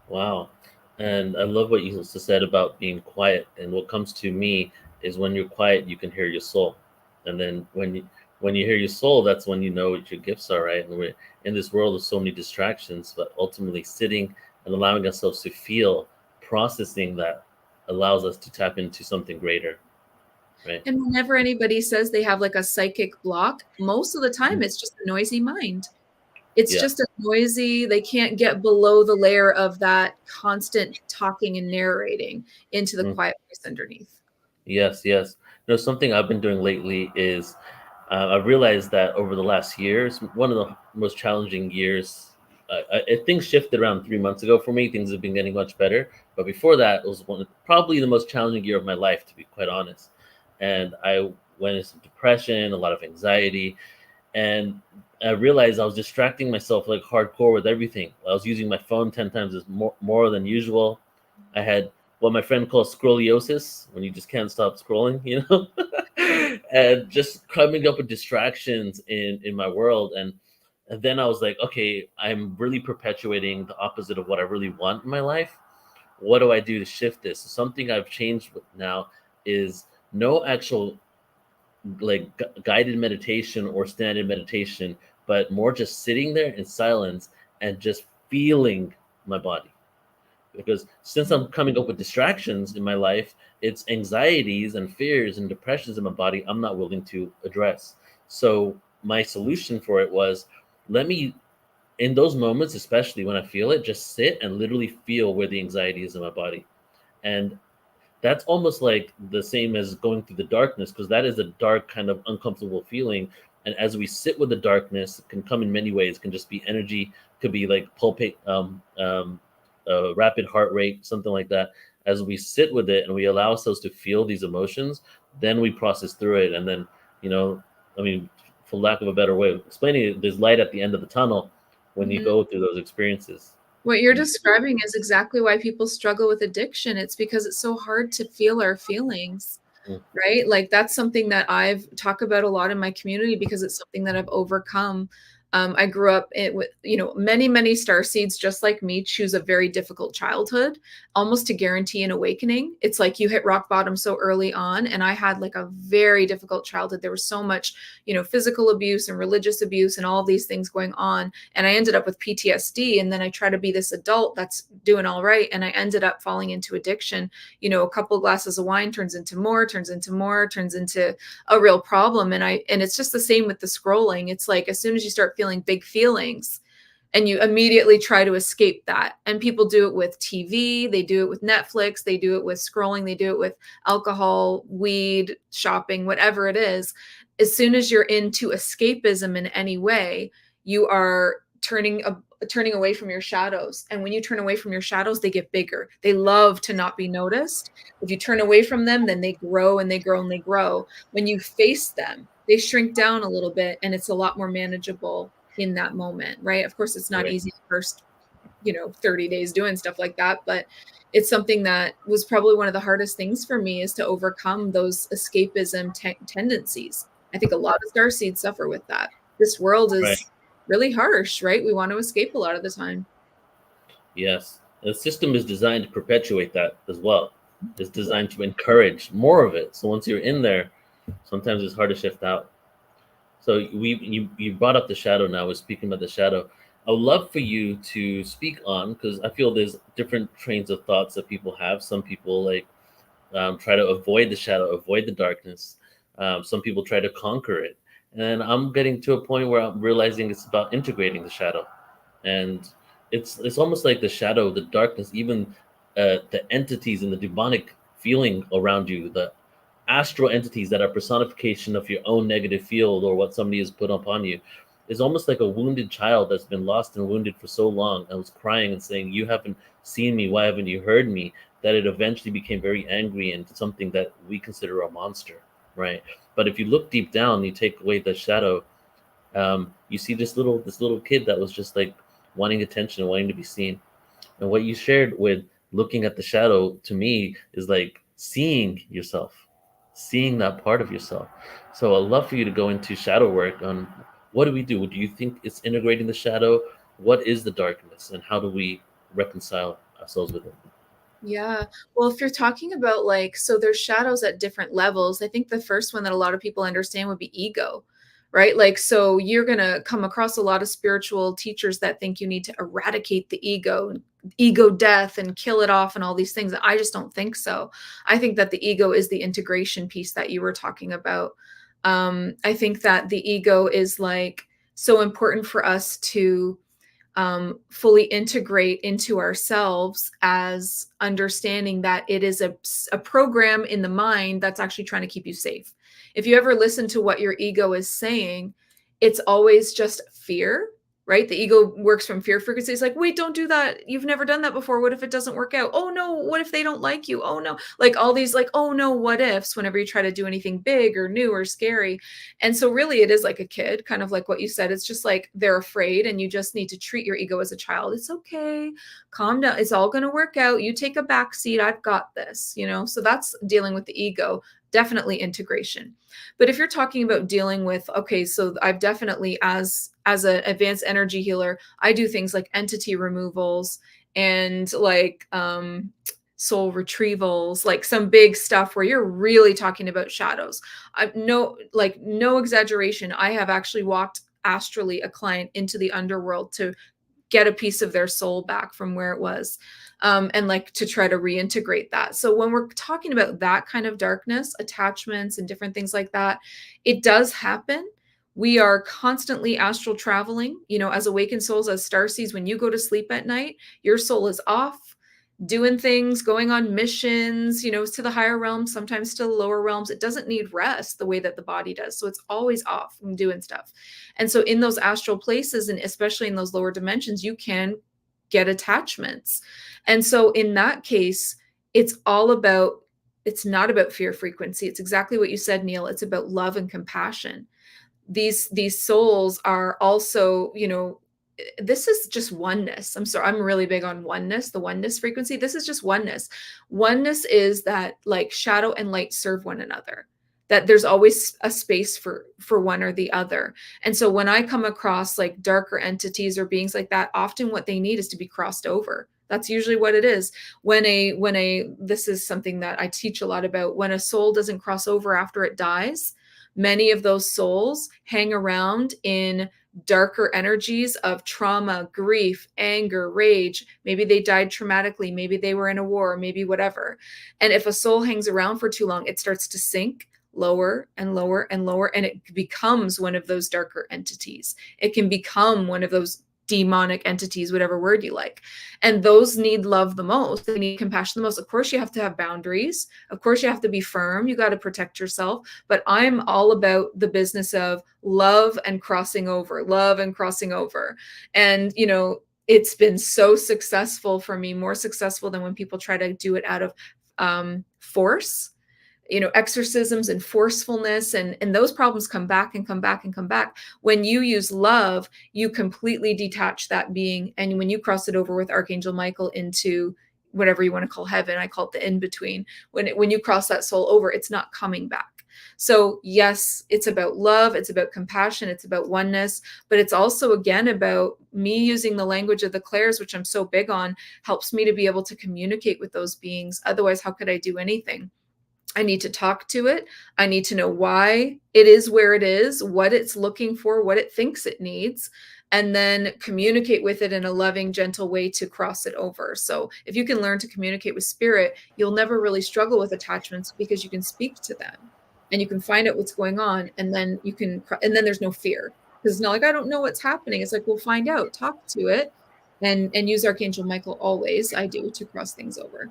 Wow. And I love what you also said about being quiet. And what comes to me is when you're quiet, you can hear your soul. And then when you hear your soul, that's when you know what your gifts are, right? And we're in this world of so many distractions, but ultimately sitting and allowing ourselves to feel, processing that allows us to tap into something greater, right? And whenever anybody says they have like a psychic block, most of the time it's just a noisy mind. It's Yeah. just a noisy, they can't get below the layer of that constant talking and narrating into the Mm. quiet voice underneath. Yes, yes. Something I've been doing lately is I realized that over the last years, one of the most challenging years, things shifted around 3 months ago for me. Things have been getting much better. But before that, it was probably the most challenging year of my life, to be quite honest. And I went into depression, a lot of anxiety, and I realized I was distracting myself like hardcore with everything. I was using my phone 10 times more than usual. I had what my friend calls scrolliosis, when you just can't stop scrolling, and just coming up with distractions in my world. And then I was like, okay, I'm really perpetuating the opposite of what I really want in my life. What do I do to shift this? So something I've changed with now is no actual like guided meditation or standard meditation, but more just sitting there in silence and just feeling my body. Because since I'm coming up with distractions in my life, it's anxieties and fears and depressions in my body I'm not willing to address. So my solution for it was, let me, in those moments, especially when I feel it, just sit and literally feel where the anxiety is in my body. And that's almost like the same as going through the darkness, because that is a dark kind of uncomfortable feeling. And as we sit with the darkness, it can come in many ways. It can just be energy, could be like rapid heart rate, something like that. As we sit with it and we allow ourselves to feel these emotions, then we process through it. And then, you know, I mean, for lack of a better way of explaining it, there's light at the end of the tunnel when you Mhm. go through those experiences. What you're describing is exactly why people struggle with addiction. It's because it's so hard to feel our feelings, Mm. right? Like that's something that I've talked about a lot in my community because it's something that I've overcome. I grew up with, many star seeds just like me choose a very difficult childhood, almost to guarantee an awakening. It's like you hit rock bottom so early on, and I had like a very difficult childhood. There was so much, physical abuse and religious abuse and all of these things going on, and I ended up with PTSD. And then I try to be this adult that's doing all right, and I ended up falling into addiction. A couple glasses of wine turns into more, turns into a real problem. And it's just the same with the scrolling. It's like as soon as you start feeling big feelings and you immediately try to escape that. And people do it with TV, they do it with Netflix, they do it with scrolling, they do it with alcohol, weed, shopping, whatever it is. As soon as you're into escapism in any way, you are turning away from your shadows. And when you turn away from your shadows, they get bigger. They love to not be noticed. If you turn away from them, then they grow and they grow and they grow. When you face them, they shrink down a little bit, and it's a lot more manageable in that moment, right? Of course, it's not Right. easy the first, 30 days doing stuff like that, but it's something that was probably one of the hardest things for me, is to overcome those escapism tendencies. I think a lot of starseeds suffer with that. This world Right. is really harsh, right? We want to escape a lot of the time. Yes. The system is designed to perpetuate that as well. It's designed to encourage more of it. So once you're in there, sometimes it's hard to shift out. So you brought up the shadow now. We're speaking about the shadow. I would love for you to speak on, because I feel there's different trains of thoughts that people have. Some people like try to avoid the shadow, avoid the darkness. Some people try to conquer it. And I'm getting to a point where I'm realizing it's about integrating the shadow. And it's almost like the shadow, the darkness, even the entities and the demonic feeling around you, the astral entities that are personification of your own negative field or what somebody has put upon you, is almost like a wounded child that's been lost and wounded for so long and was crying and saying, "You haven't seen me, why haven't you heard me?" That it eventually became very angry and something that we consider a monster, right? But if you look deep down, you take away the shadow, you see this little kid that was just like wanting attention and wanting to be seen. And what you shared with looking at the shadow, to me, is like seeing yourself, seeing that part of yourself. So I'd love for you to go into shadow work on what do we do? Do you think it's integrating the shadow? What is the darkness and how do we reconcile ourselves with it? Yeah. Well, if you're talking about like, so there's shadows at different levels. I think the first one that a lot of people understand would be ego, right? Like, so you're going to come across a lot of spiritual teachers that think you need to eradicate the ego, ego death, and kill it off and all these things. I just don't think so. I think that the ego is the integration piece that you were talking about. I think that the ego is like so important for us to fully integrate into ourselves, as understanding that it is a program in the mind that's actually trying to keep you safe. If you ever listen to what your ego is saying, it's always just fear, right? The ego works from fear frequency. It's like, wait, don't do that. You've never done that before. What if it doesn't work out? Oh no, what if they don't like you? Oh no. Like all these like, oh no, what ifs whenever you try to do anything big or new or scary. And so really it is like a kid, kind of like what you said. It's just like they're afraid and you just need to treat your ego as a child. It's okay. Calm down. It's all going to work out. You take a back seat. I've got this, you know? So that's dealing with the ego, definitely integration. But if you're talking about dealing with, okay, so I've definitely, as an advanced energy healer, I do things like entity removals and like soul retrievals, like some big stuff where you're really talking about shadows. No exaggeration. I have actually walked astrally a client into the underworld to get a piece of their soul back from where it was, and like to try to reintegrate that. So when we're talking about that kind of darkness, attachments and different things like that, it does happen. We are constantly astral traveling, you know, as awakened souls, as starseeds. When you go to sleep at night, your soul is off doing things, going on missions, you know, to the higher realms, sometimes to the lower realms. It doesn't need rest the way that the body does. So it's always off from doing stuff. And so in those astral places, and especially in those lower dimensions, you can get attachments. And so in that case, it's not about fear frequency. It's exactly what you said, Neil. It's about love and compassion. These souls are also, you know, this is just oneness. I'm sorry, I'm really big on oneness, the oneness frequency. This is just oneness. Oneness is that like shadow and light serve one another, that there's always a space for one or the other. And so when I come across like darker entities or beings like that, often what they need is to be crossed over. That's usually what it is. This is something that I teach a lot about. When a soul doesn't cross over after it dies, many of those souls hang around in darker energies of trauma, grief, anger, rage. Maybe they died traumatically. Maybe they were in a war, maybe whatever. And if a soul hangs around for too long, it starts to sink lower and lower and lower, and it becomes one of those darker entities. It can become one of those demonic entities, whatever word you like. And those need love the most. They need compassion the most. Of course, you have to have boundaries. Of course, you have to be firm. You got to protect yourself. But I'm all about the business of love and crossing over, love and crossing over. And, you know, it's been so successful for me, more successful than when people try to do it out of force. You know, exorcisms and forcefulness, and those problems come back and come back and come back. When you use love, you completely detach that being. And when you cross it over with Archangel Michael into whatever you want to call heaven, I call it the in-between. When you cross that soul over, it's not coming back. So yes, it's about love, it's about compassion, it's about oneness, but it's also again about me using the language of the clairs, which I'm so big on, helps me to be able to communicate with those beings. Otherwise, how could I do anything? I need to talk to it. I need to know why it is where it is, what it's looking for, what it thinks it needs, and then communicate with it in a loving, gentle way to cross it over. So if you can learn to communicate with spirit, you'll never really struggle with attachments because you can speak to them and you can find out what's going on. And then and then there's no fear, because it's not like, I don't know what's happening. It's like, we'll find out, talk to it, and use Archangel Michael always. I do, to cross things over.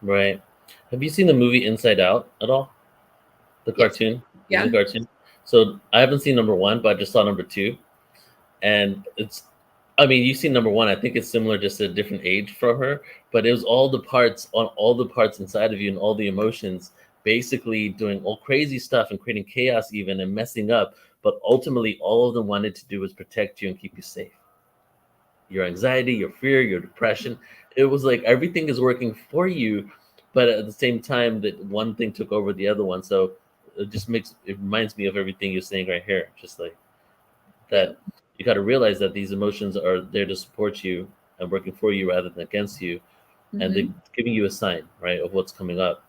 Right. Have you seen the movie Inside Out at all? The Yes. cartoon? Yeah. The cartoon? So I haven't seen number 1, but I just saw number 2. And it's, I mean, you've seen number 1. I think it's similar, just at a different age from her. But it was all the parts inside of you and all the emotions, basically doing all crazy stuff and creating chaos even and messing up. But ultimately, all of them wanted to do was protect you and keep you safe. Your anxiety, your fear, your depression. It was like everything is working for you, but at the same time that one thing took over the other one. So it reminds me of everything you're saying right here. Just like that, you got to realize that these emotions are there to support you and working for you rather than against you, and they're giving you a sign, right, of what's coming up.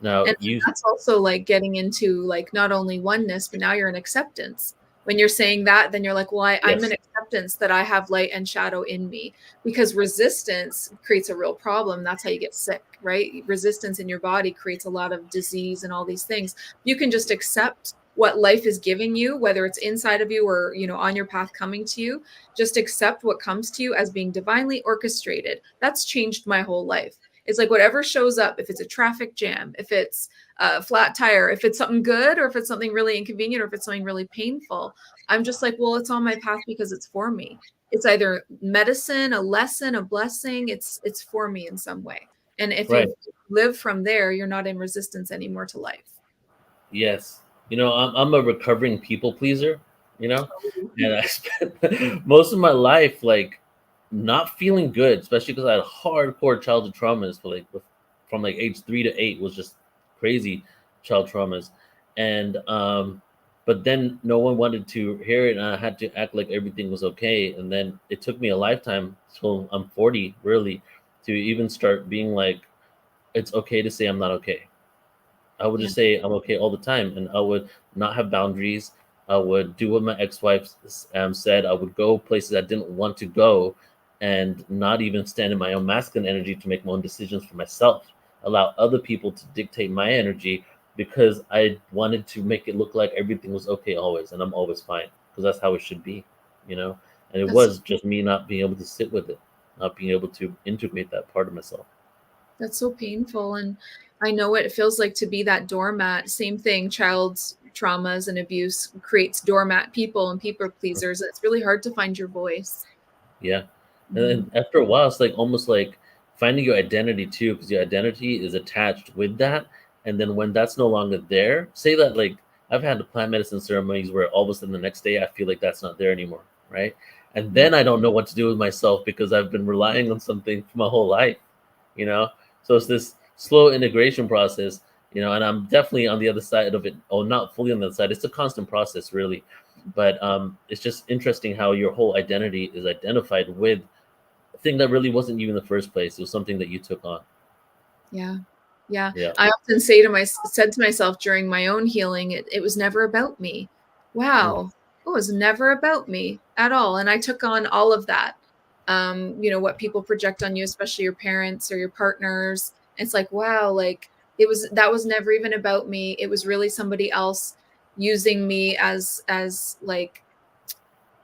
Now, And that's also like getting into like not only oneness, but now you're in acceptance. When you're saying that, then you're like, well, I'm in acceptance that I have light and shadow in me, because resistance creates a real problem. That's how you get sick, right? Resistance in your body creates a lot of disease and all these things. You can just accept what life is giving you, whether it's inside of you or, you know, on your path coming to you. Just accept what comes to you as being divinely orchestrated. That's changed my whole life. It's like whatever shows up, if it's a traffic jam, if it's a flat tire, if it's something good, or if it's something really inconvenient, or if it's something really painful, I'm just like, well, it's on my path because it's for me. It's either medicine, a lesson, a blessing. It's for me in some way. And if you live from there, you're not in resistance anymore to life. Yes. You know, I'm a recovering people pleaser, you know, and I spent most of my life like not feeling good, especially because I had hardcore childhood traumas from like age 3 to 8 was just crazy child traumas. And but then no one wanted to hear it, and I had to act like everything was okay. And then it took me a lifetime, so I'm 40 really, to even start being like, it's okay to say I'm not okay. I would just say I'm okay all the time, and I would not have boundaries. I would do what my ex-wife said. I would go places I didn't want to go, and not even stand in my own masculine energy to make my own decisions for myself. Allow other people to dictate my energy because I wanted to make it look like everything was okay always, and I'm always fine because that's how it should be, you know. And it was just me not being able to sit with it, not being able to integrate that part of myself. That's so painful. And I know what it feels like to be that doormat. Same thing, child's traumas and abuse creates doormat people and people pleasers. It's really hard to find your voice. Yeah. And then after a while, it's like almost like finding your identity too, because your identity is attached with that. And then when that's no longer there, say that like I've had the plant medicine ceremonies where all of a sudden the next day I feel like that's not there anymore, right? And then I don't know what to do with myself because I've been relying on something for my whole life, you know? So it's this slow integration process, you know, and I'm definitely on the other side of it, or not fully on the other side. It's a constant process, really. But it's just interesting how your whole identity is identified with a thing that really wasn't you in the first place. It was something that you took on. Yeah. I often said to myself during my own healing, it was never about me. Wow. It was never about me at all. And I took on all of that. You know, what people project on you, especially your parents or your partners. It's like, wow, like that was never even about me. It was really somebody else using me as like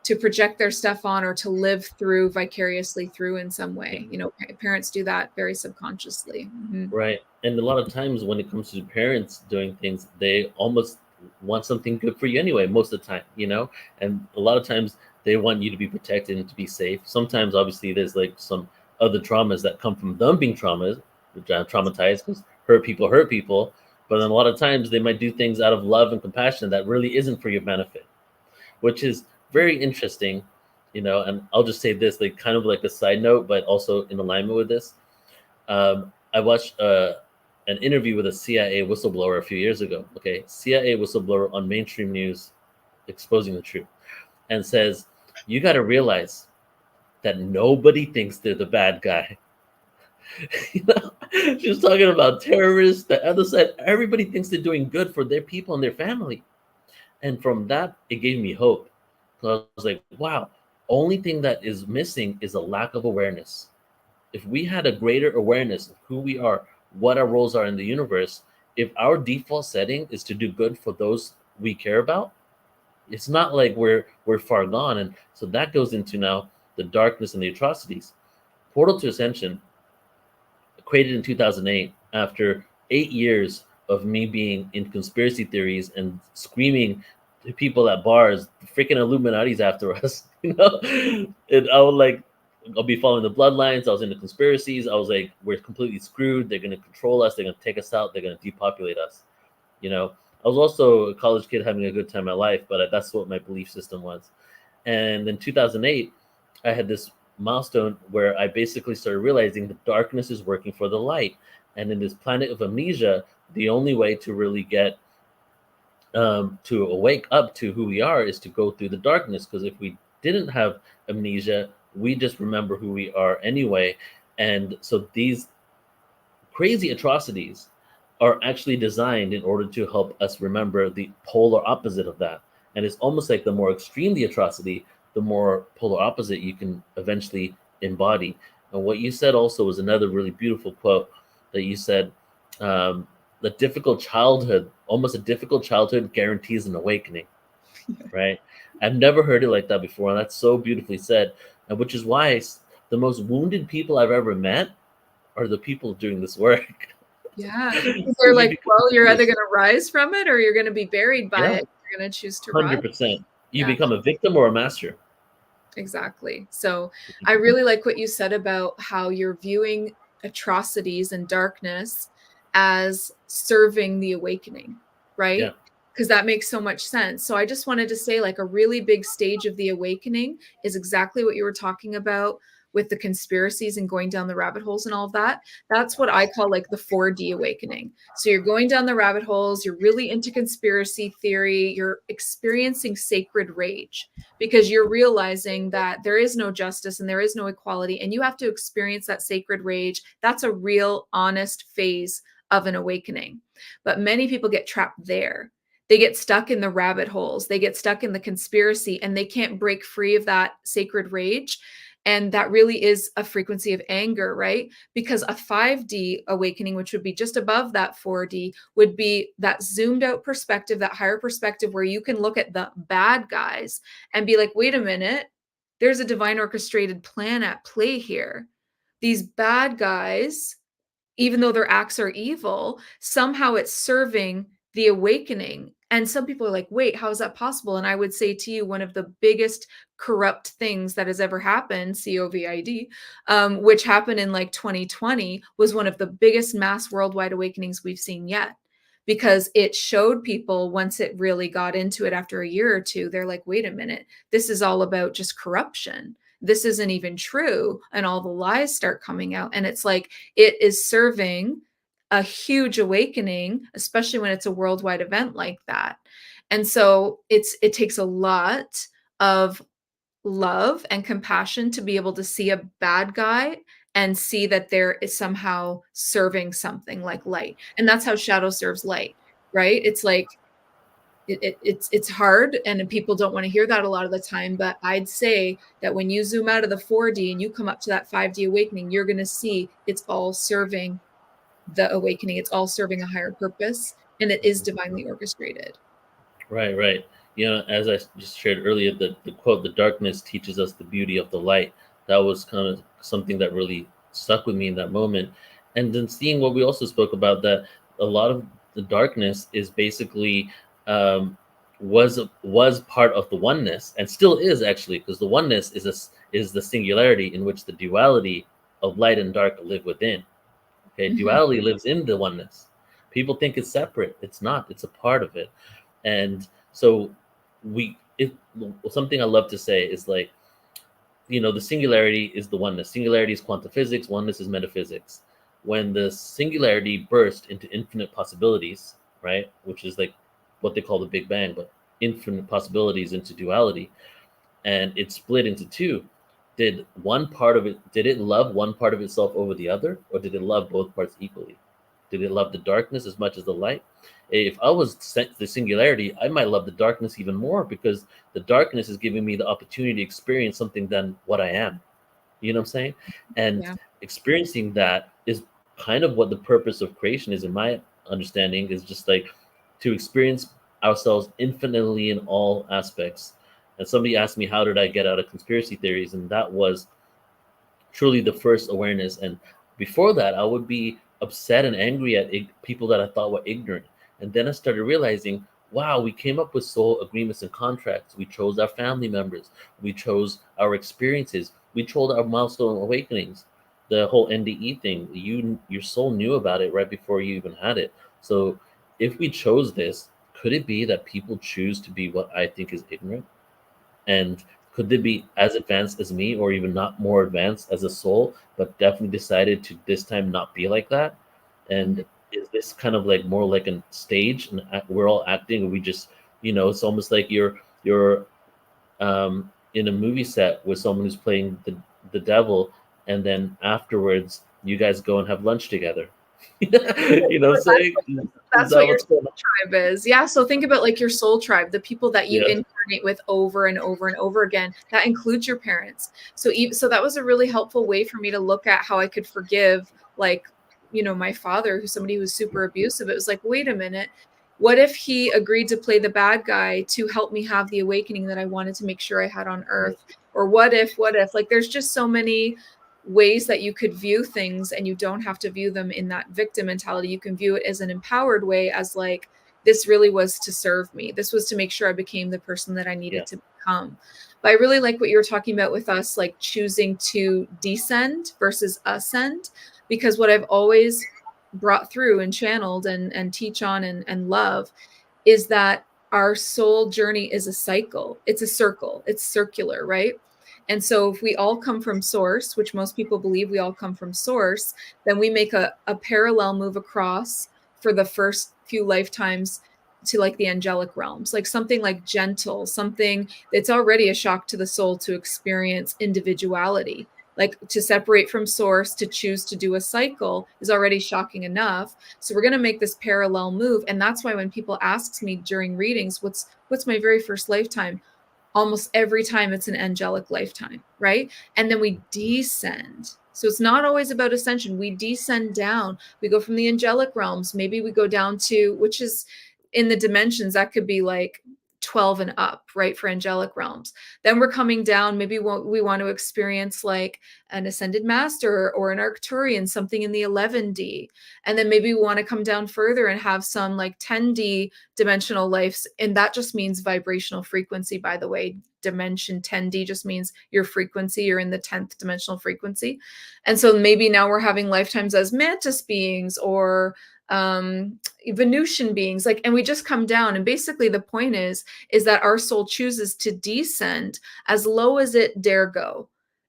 to project their stuff on or to live through vicariously through in some way. You know, parents do that very subconsciously. Right. And a lot of times when it comes to parents doing things, they almost want something good for you anyway, most of the time, you know? And a lot of times they want you to be protected and to be safe. Sometimes, obviously, there's like some other traumas that come from them being traumatized because hurt people. But then a lot of times they might do things out of love and compassion that really isn't for your benefit, which is very interesting, you know. And I'll just say this, like kind of like a side note, but also in alignment with this. I watched an interview with a CIA whistleblower a few years ago. Okay, CIA whistleblower on mainstream news, exposing the truth, and says, "You got to realize that nobody thinks they're the bad guy." You know, she's talking about terrorists. The other side, everybody thinks they're doing good for their people and their family. And from that, it gave me hope. So I was like, wow, only thing that is missing is a lack of awareness. If we had a greater awareness of who we are, what our roles are in the universe, if our default setting is to do good for those we care about, it's not like we're far gone. And so that goes into now the darkness and the atrocities. Portal to Ascension, created in 2008, after 8 years of me being in conspiracy theories and screaming to people at bars, the freaking Illuminati's after us, and I'll be following the bloodlines. I was into conspiracies. I was like, we're completely screwed. They're going to control us. They're going to take us out. They're going to depopulate us. I was also a college kid having a good time in my life, but that's what my belief system was. And in 2008, I had this milestone where I basically started realizing the darkness is working for the light. And in this planet of amnesia, the only way to really get to awake up to who we are is to go through the darkness. Because if we didn't have amnesia, we just remember who we are anyway. And so these crazy atrocities are actually designed in order to help us remember the polar opposite of that. And it's almost like the more extreme the atrocity, the more polar opposite you can eventually embody. And what you said also was another really beautiful quote that you said, the difficult childhood, almost a difficult childhood guarantees an awakening, right? I've never heard it like that before. And that's so beautifully said. And which is why the most wounded people I've ever met are the people doing this work. Yeah. They're like, well, you're either going to rise from it or you're going to be buried by it. You're going to choose to rise. 100%. You become a victim or a master. Exactly. So I really like what you said about how you're viewing atrocities and darkness as serving the awakening, right? Yeah. Because that makes so much sense. So I just wanted to say, like, a really big stage of the awakening is exactly what you were talking about with the conspiracies and going down the rabbit holes and all of that. That's what I call like the 4D awakening. So you're going down the rabbit holes, you're really into conspiracy theory, you're experiencing sacred rage because you're realizing that there is no justice and there is no equality, and you have to experience that sacred rage. That's a real honest phase of an awakening. But many people get trapped there. They get stuck in the rabbit holes, they get stuck in the conspiracy, and they can't break free of that sacred rage. And that really is a frequency of anger, right? Because a 5D awakening, which would be just above that 4D, would be that zoomed out perspective, that higher perspective where you can look at the bad guys and be like, wait a minute, there's a divine orchestrated plan at play here. These bad guys, even though their acts are evil, somehow it's serving the awakening. And some people are like, wait, how is that possible? And I would say to you, one of the biggest corrupt things that has ever happened, COVID, which happened in like 2020, was one of the biggest mass worldwide awakenings we've seen yet. Because it showed people, once it really got into it after a year or two, they're like, wait a minute, this is all about just corruption. This isn't even true. And all the lies start coming out. And it's like, it is serving a huge awakening, especially when it's a worldwide event like that. And so it takes a lot of love and compassion to be able to see a bad guy and see that there is somehow serving something like light. And that's how shadow serves light, right? It's like, it's hard, and people don't want to hear that a lot of the time, but I'd say that when you zoom out of the 4D and you come up to that 5D awakening, you're going to see it's all serving the awakening. It's all serving a higher purpose, and it is divinely orchestrated. Right. As I just shared earlier, the quote, "The darkness teaches us the beauty of the light." That was kind of something that really stuck with me in that moment. And then seeing what we also spoke about, that a lot of the darkness is basically was part of the oneness, and still is actually, because the oneness is the singularity in which the duality of light and dark live within. Okay, duality lives in the oneness. People think it's separate. It's not. It's a part of it. And so something I love to say is like, the singularity is the oneness. Singularity is quantum physics. Oneness is metaphysics. When the singularity burst into infinite possibilities, right, which is like what they call the Big Bang, but infinite possibilities into duality, and it split into two. Did it love one part of itself over the other, or did it love both parts equally? Did it love the darkness as much as the light? If I was sent the singularity, I might love the darkness even more, because the darkness is giving me the opportunity to experience something than what I am. You know what I'm saying? And experiencing that is kind of what the purpose of creation is, in my understanding, is just like to experience ourselves infinitely in all aspects, And somebody asked me, how did I get out of conspiracy theories? And that was truly the first awareness. And before that, I would be upset and angry at people that I thought were ignorant. And then I started realizing, wow, we came up with soul agreements and contracts. We chose our family members. We chose our experiences. We chose our milestone awakenings. The whole NDE thing, your soul knew about it right before you even had it. So if we chose this, could it be that people choose to be what I think is ignorant? And could they be as advanced as me, or even not more advanced as a soul, but definitely decided to this time not be like that? And is this kind of like more like a stage, and we're all acting, and we just, it's almost like you're in a movie set with someone who's playing the devil, and then afterwards you guys go and have lunch together. You know what I'm saying? That's what your soul tribe is. Yeah. So think about like your soul tribe, the people that you incarnate with over and over and over again. That includes your parents. So that was a really helpful way for me to look at how I could forgive, like, my father, who's somebody who was super abusive. It was like, wait a minute. What if he agreed to play the bad guy to help me have the awakening that I wanted to make sure I had on Earth? Or what if, like, there's just so many ways that you could view things, and you don't have to view them in that victim mentality. You can view it as an empowered way, as like, this really was to serve me. This was to make sure I became the person that I needed to become. But I really like what you were talking about with us, like choosing to descend versus ascend, because what I've always brought through and channeled and teach on and love is that our soul journey is a cycle. It's a circle. It's circular, right? And so if we all come from source, which most people believe we all come from source, then we make a parallel move across for the first few lifetimes to like the angelic realms, like something like gentle, something that's already a shock to the soul to experience individuality. Like to separate from source, to choose to do a cycle is already shocking enough. So we're going to make this parallel move. And that's why when people ask me during readings, what's my very first lifetime? Almost every time it's an angelic lifetime, right? And then we descend. So it's not always about ascension. We descend down. We go from the angelic realms. Maybe we go down to, which is in the dimensions, that could be like 12 and up, right? For angelic realms. Then we're coming down. Maybe we want to experience like an ascended master or an Arcturian, something in the 11D. And then maybe we want to come down further and have some like 10D dimensional lives. And that just means vibrational frequency, by the way. Dimension 10D just means your frequency. You're in the 10th dimensional frequency. And so maybe now we're having lifetimes as mantis beings or Venusian beings, like, and we just come down. And basically the point is that our soul chooses to descend as low as it dare go.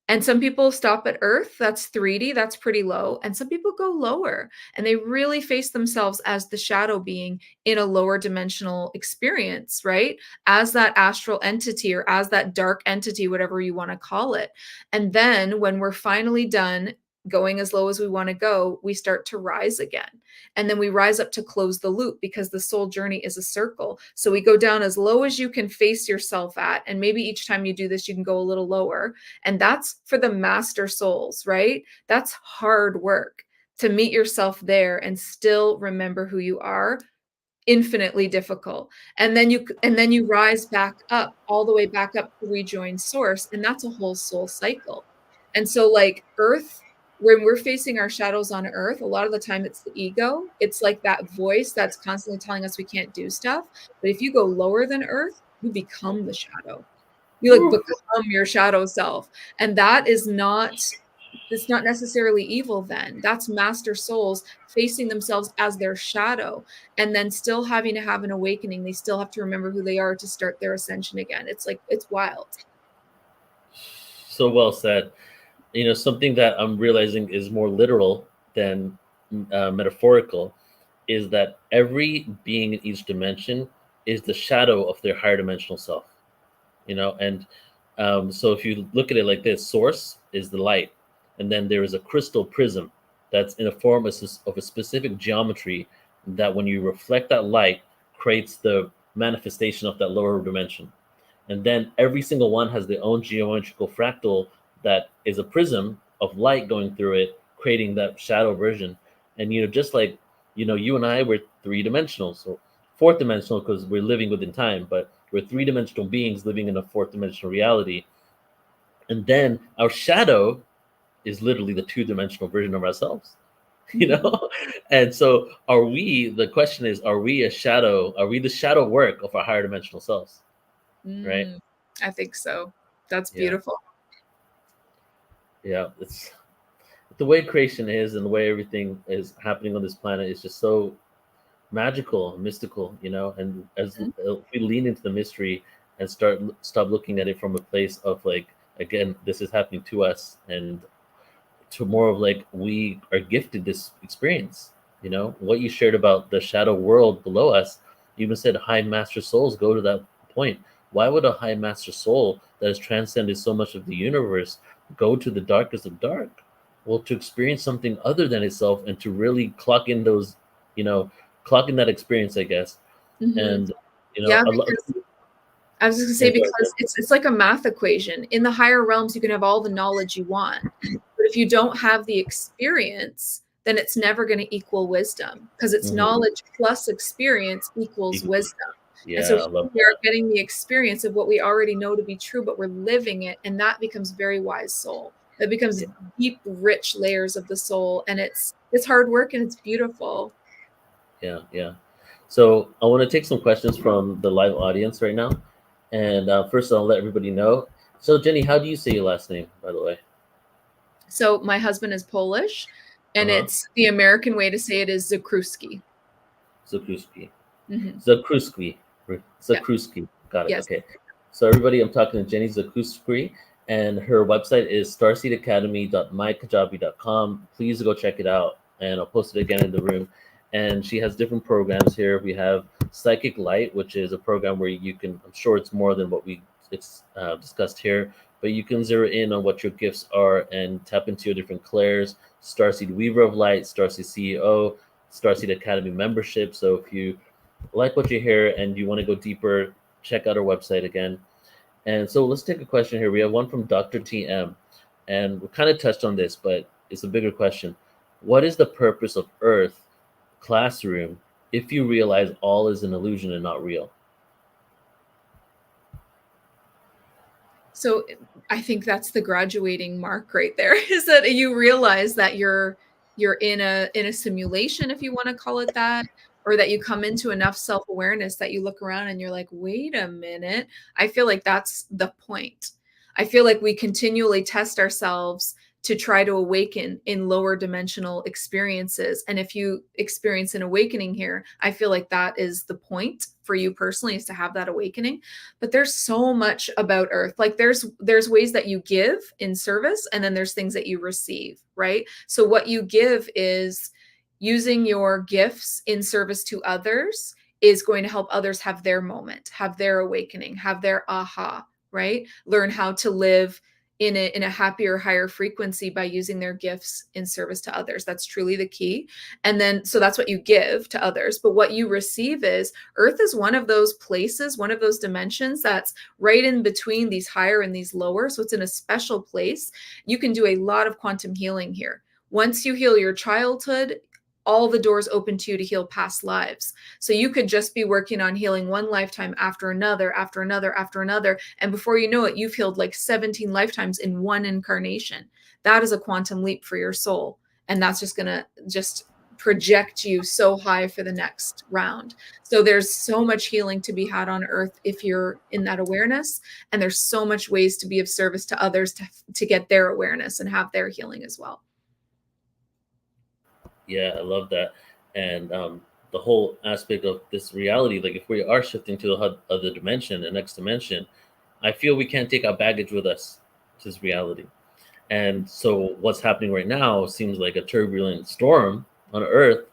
And some people stop at Earth. That's 3D. That's pretty low. And some people go lower, and they really face themselves as the shadow being in a lower dimensional experience, right? As that astral entity, or as that dark entity, whatever you want to call it. And then when we're finally done going as low as we want to go, we start to rise again. And then we rise up to close the loop, because the soul journey is a circle. So we go down as low as you can face yourself at. And maybe each time you do this, you can go a little lower. And that's for the master souls, right? That's hard work to meet yourself there and still remember who you are. Infinitely difficult. And then you rise back up, all the way back up to rejoin source. And that's a whole soul cycle. And so like Earth, when we're facing our shadows on Earth, a lot of the time it's the ego. It's like that voice that's constantly telling us we can't do stuff. But if you go lower than Earth, you become the shadow. You like become your shadow self. And that is not, it's not necessarily evil then. That's master souls facing themselves as their shadow, and then still having to have an awakening. They still have to remember who they are to start their ascension again. It's like, it's wild. So well said. Something that I'm realizing is more literal than metaphorical is that every being in each dimension is the shadow of their higher dimensional self. And so if you look at it like this, source is the light, and then there is a crystal prism that's in a form of a specific geometry that when you reflect that light creates the manifestation of that lower dimension. And then every single one has their own geometrical fractal that is a prism of light going through it, creating that shadow version. And just like you and I, we're 3-dimensional, so 4th dimensional because we're living within time, but we're We're three-dimensional beings living in a fourth-dimensional reality. And then our shadow is literally the two-dimensional version of ourselves. You know? And so the question is, are we the shadow work of our higher dimensional selves? Right? I think so. That's Yeah. beautiful. Yeah, it's the way creation is, and the way everything is happening on this planet is just so magical and mystical, you know. And as if we lean into the mystery and stop looking at it from a place of like, again, this is happening to us, and to more of like, we are gifted this experience. You know, what you shared about the shadow world below us, you even said high master souls go to that point. Why would a high master soul that has transcended so much of the universe go to the darkest of dark? Well, to experience something other than itself, and to really clock in those, you know, clock in that experience, I guess. And you know, Yeah, I was just gonna say, Yeah, go ahead, because it's like a math equation. In the higher realms, you can have all the knowledge you want, but if you don't have the experience, then it's never going to equal wisdom, because it's knowledge plus experience equals wisdom. Yeah, And so I love we are getting the experience of what we already know to be true, but we're living it, and that becomes very wise soul. That becomes deep, rich layers of the soul, and it's hard work and it's beautiful. Yeah, yeah. So I want to take some questions from the live audience right now. And first, I'll let everybody know. So, Jenny, how do you say your last name, by the way? So my husband is Polish, and it's the American way to say it is Zakrzewski. Zakuski. Mm-hmm. Zakrzewski. Zakrzewski. Got it. Yes. Okay. So, everybody, I'm talking to Jenny Zakrzewski, and her website is starseedacademy.mykajabi.com. Please go check it out, and I'll post it again in the room. And she has different programs here. We have Psychic Light, which is a program where you can, I'm sure it's more than what we discussed here, but you can zero in on what your gifts are and tap into your different clairs. Starseed Weaver of Light, Starseed CEO, Starseed Academy membership. So if you like what you hear and you want to go deeper, check out our website again. And so let's take a question here. We have one from Dr. TM, and we kind of touched on this, but it's a bigger question. What is the purpose of Earth classroom if you realize all is an illusion and not real? So I think that's the graduating mark right there, is that you realize that you're in a simulation, if you want to call it that, or that you come into enough self-awareness that you look around and you're like, wait a minute. I feel like that's the point. I feel like we continually test ourselves to try to awaken in lower dimensional experiences. And if you experience an awakening here, I feel like that is the point for you personally, is to have that awakening. But there's so much about Earth. Like there's ways that you give in service, and then there's things that you receive, right? So what you give is using your gifts in service to others is going to help others have their moment, have their awakening, have their aha, right? Learn how to live in a happier, higher frequency by using their gifts in service to others. That's truly the key. And then, so that's what you give to others. But what you receive is, Earth is one of those places, one of those dimensions that's right in between these higher and these lower. So it's in a special place. You can do a lot of quantum healing here. Once you heal your childhood, all the doors open to you to heal past lives. So you could just be working on healing one lifetime after another, after another, after another. And before you know it, you've healed like 17 lifetimes in one incarnation. That is a quantum leap for your soul. And that's just going to just project you so high for the next round. So there's so much healing to be had on Earth if you're in that awareness. And there's so much ways to be of service to others to get their awareness and have their healing as well. Yeah, I love that. And the whole aspect of this reality, like if we are shifting to the other dimension, the next dimension, I feel we can't take our baggage with us to this reality. And so what's happening right now seems like a turbulent storm on Earth,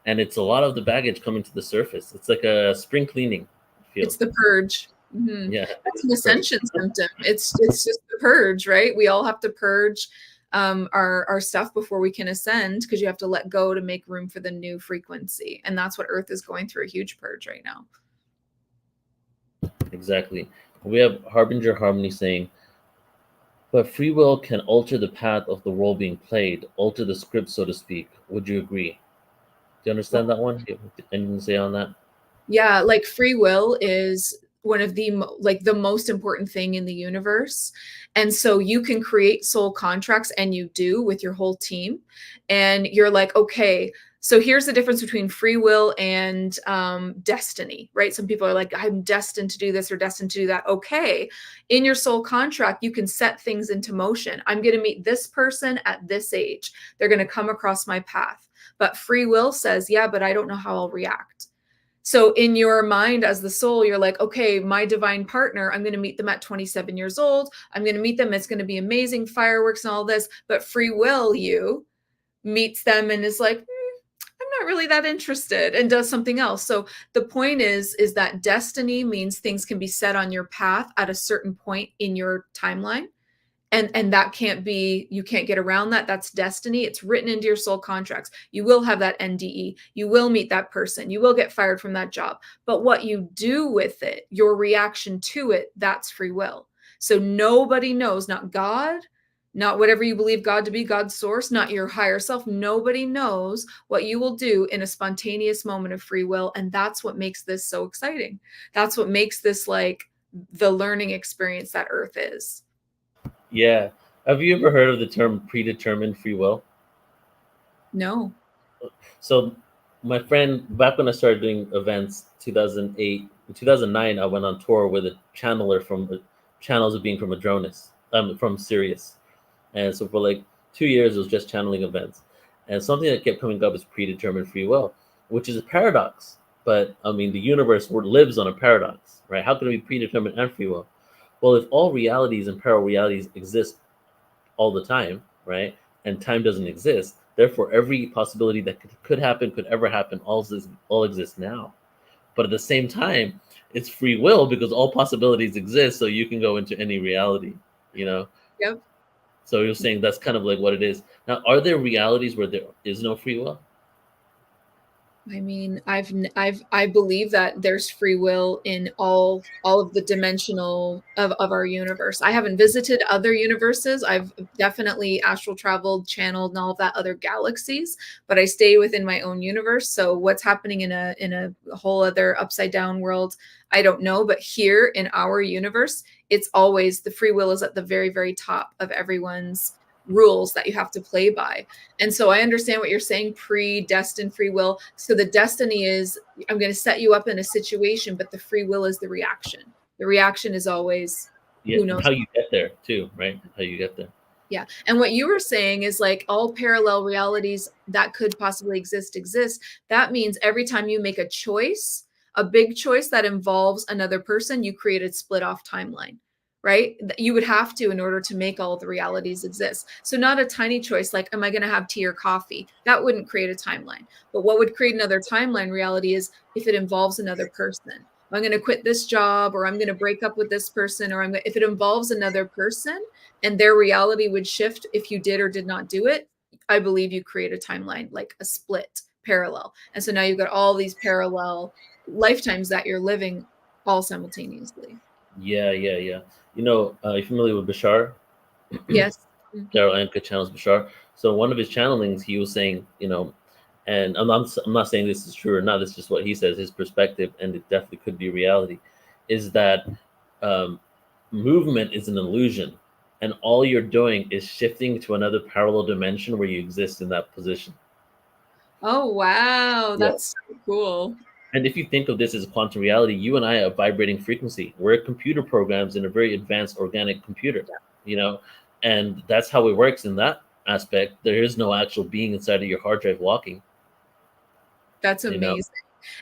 and it's a lot of the baggage coming to the surface. It's like a spring cleaning. It's the purge. Mm-hmm. Yeah, that's an ascension symptom. It's just the purge, right? We all have to purge our stuff before we can ascend, because you have to let go to make room for the new frequency. And that's what Earth is going through, a huge purge right now. Exactly. We have Harbinger Harmony saying, but free will can alter the path of the role being played, alter the script, so to speak. Would you agree? Do you understand that one? Anything to say on that? Yeah, like free will is one of the like the most important thing in the universe. And so you can create soul contracts, and you do with your whole team. And you're like, okay, so here's the difference between free will and destiny, right? Some people are like, I'm destined to do this or destined to do that. Okay, in your soul contract, you can set things into motion. I'm going to meet this person at this age. They're going to come across my path. But free will says, yeah, but I don't know how I'll react. So in your mind as the soul, you're like, okay, my divine partner, I'm going to meet them at 27 years old. I'm going to meet them. It's going to be amazing, fireworks and all this. But free will, you meets them and is like, I'm not really that interested, and does something else. So the point is that destiny means things can be set on your path at a certain point in your timeline. And that can't be, you can't get around that. That's destiny. It's written into your soul contracts. You will have that NDE. You will meet that person. You will get fired from that job. But what you do with it, your reaction to it, that's free will. So nobody knows, not God, not whatever you believe God to be, God's source, not your higher self. Nobody knows what you will do in a spontaneous moment of free will. And that's what makes this so exciting. That's what makes this like the learning experience that Earth is. Yeah. Have you ever heard of the term predetermined free will? No. So my friend, back when I started doing events, 2008, in 2009, I went on tour with a channeler from channels of being from Adronis, from Sirius. And so for like 2 years, it was just channeling events. And something that kept coming up is predetermined free will, which is a paradox. But I mean, the universe lives on a paradox, right? How can it be predetermined and free will? Well, if all realities and parallel realities exist all the time, right, and time doesn't exist, therefore every possibility that could happen, could ever happen, all exists now. But at the same time, it's free will because all possibilities exist, so you can go into any reality, you know? Yep. So you're saying that's kind of like what it is. Now, are there realities where there is no free will? I mean, I believe that there's free will in all of the dimensional of our universe. I haven't visited other universes. I've definitely astral traveled, channeled, and all of that other galaxies, but I stay within my own universe. So what's happening in a whole other upside down world, I don't know. But here in our universe, it's always the free will is at the very, very top of everyone's rules that you have to play by. And so I understand what you're saying, predestined free will. So the destiny is, I'm going to set you up in a situation, but the free will is the reaction. The reaction is always, Yeah, who knows? how you get there too, right? How you get there. Yeah. And what you were saying is like all parallel realities that could possibly exist. That means every time you make a choice, a big choice that involves another person, you create a split off timeline. Right? You would have to in order to make all of the realities exist. So not a tiny choice like, am I going to have tea or coffee? That wouldn't create a timeline. But what would create another timeline reality is if it involves another person. I'm going to quit this job, or I'm going to break up with this person, or if it involves another person and their reality would shift if you did or did not do it, I believe you create a timeline, like a split parallel. And so now you've got all these parallel lifetimes that you're living all simultaneously. Yeah. You know, are you familiar with Bashar? Yes. Daryl Anka channels Bashar. So one of his channelings, he was saying, you know, and I'm not saying this is true or not. This is just what he says, his perspective, and it definitely could be reality, is that movement is an illusion, and all you're doing is shifting to another parallel dimension where you exist in that position. Oh, wow. That's so cool. And if you think of this as a quantum reality, you and I are vibrating frequency. We're computer programs in a very advanced organic computer, you know, and that's how it works in that aspect. There is no actual being inside of your hard drive walking. That's amazing. You know?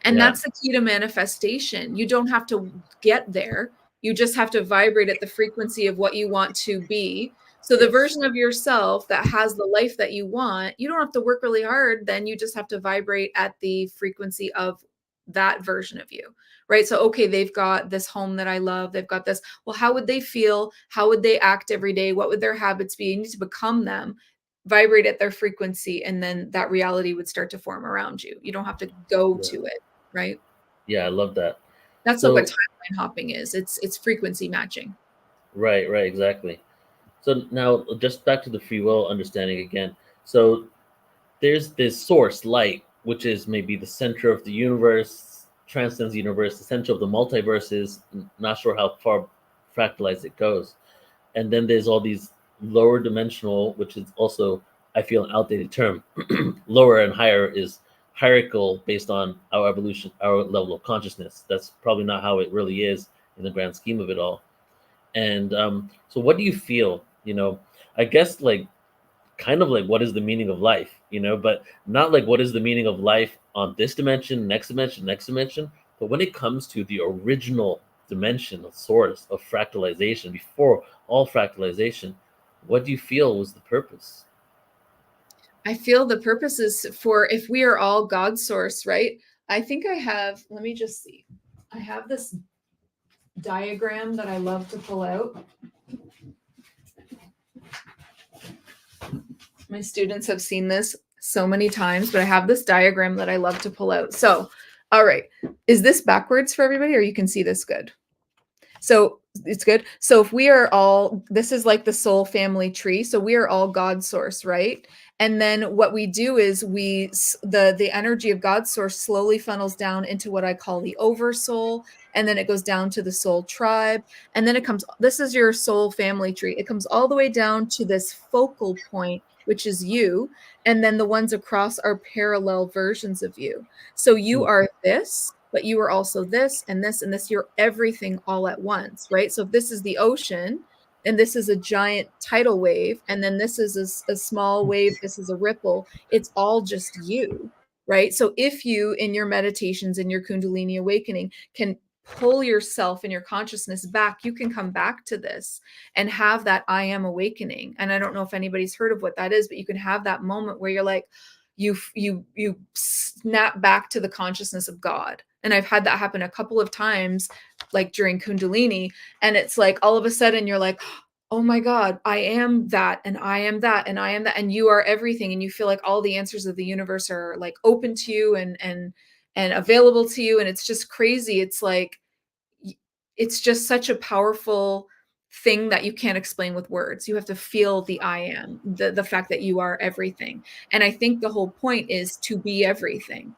And that's the key to manifestation. You don't have to get there. You just have to vibrate at the frequency of what you want to be. So the version of yourself that has the life that you want, you don't have to work really hard. Then you just have to vibrate at the frequency of that version of you, right? So, okay, they've got this home that I love. They've got this. Well, how would they feel? How would they act every day? What would their habits be? You need to become them, vibrate at their frequency, and then that reality would start to form around you. You don't have to go to it, right? Yeah, I love that. That's what timeline hopping is. It's frequency matching. Right, exactly. So now just back to the free will understanding again. So there's this source, light, which is maybe the center of the universe, transcends the universe, the center of the multiverse is not sure how far fractalized it goes. And then there's all these lower dimensional, which is also, I feel, an outdated term. Lower and higher is hierarchical based on our evolution, our level of consciousness. That's probably not how it really is in the grand scheme of it all. And so what do you feel, I guess, like, kind of like, what is the meaning of life, but not like what is the meaning of life on this dimension, next dimension, but when it comes to the original dimension of source of fractalization, before all fractalization, what do you feel was the purpose? I feel the purpose is for, if we are all God source, right? I think I have, let me just see. I have this diagram that I love to pull out. My students have seen this so many times, but I have this diagram that I love to pull out. So, all right. Is this backwards for everybody, or you can see this good? So it's good. So if we are all, this is like the soul family tree. So we are all God source, right? And then what we do is the energy of God source slowly funnels down into what I call the oversoul. And then it goes down to the soul tribe. And then it comes, this is your soul family tree. It comes all the way down to this focal point, which is you. And then the ones across are parallel versions of you. So you are this, but you are also this and this and this. You're everything all at once, right? So if this is the ocean, and this is a giant tidal wave, and then this is a small wave, this is a ripple, it's all just you, right? So if you, in your meditations, in your Kundalini awakening, can pull yourself and your consciousness back, you can come back to this and have that I am awakening. And I don't know if anybody's heard of what that is, but you can have that moment where you're like, you snap back to the consciousness of God. And I've had that happen a couple of times, like during Kundalini. And it's like, all of a sudden you're like, oh my God, I am that, and I am that, and I am that, and you are everything. And you feel like all the answers of the universe are like open to you and available to you. And it's just crazy. It's like, it's just such a powerful thing that you can't explain with words. You have to feel the I am, the fact that you are everything. And I think the whole point is to be everything,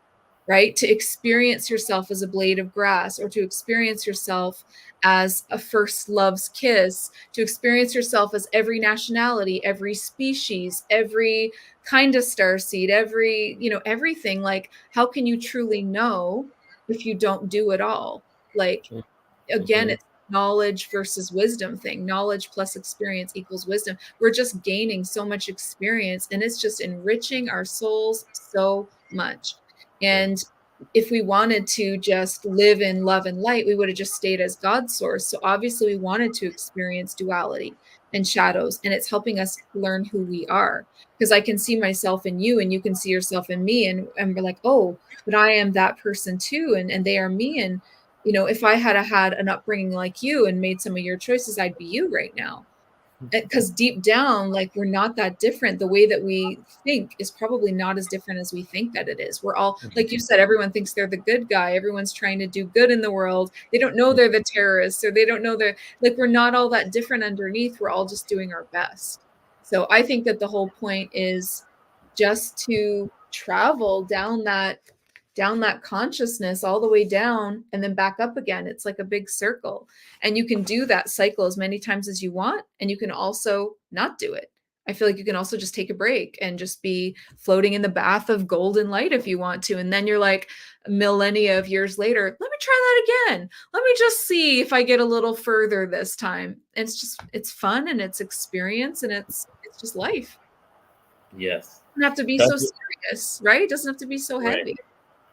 right? To experience yourself as a blade of grass, or to experience yourself as a first love's kiss, to experience yourself as every nationality, every species, every kind of starseed, every, everything. Like, how can you truly know if you don't do it all? Like, again, it's knowledge versus wisdom thing. Knowledge plus experience equals wisdom. We're just gaining so much experience, and it's just enriching our souls so much. And if we wanted to just live in love and light, we would have just stayed as God's source. So obviously we wanted to experience duality and shadows, and it's helping us learn who we are. Because I can see myself in you, and you can see yourself in me, and we're like, oh, but I am that person too, and they are me. And if I had had an upbringing like you and made some of your choices, I'd be you right now. Because deep down, like, we're not that different. The way that we think is probably not as different as we think that it is. We're all, like you said, everyone thinks they're the good guy. Everyone's trying to do good in the world. They don't know they're the terrorists, or they don't know they're like, we're not all that different underneath. We're all just doing our best. So I think that the whole point is just to travel down that consciousness all the way down and then back up again. It's like a big circle, and you can do that cycle as many times as you want, and you can also not do it. I feel like you can also just take a break and just be floating in the bath of golden light if you want to, and then you're like, millennia of years later, let me try that again, let me just see if I get a little further this time. And it's fun, and it's experience, and it's just life. Yes, it doesn't have to be so serious, right? It doesn't have to be so heavy.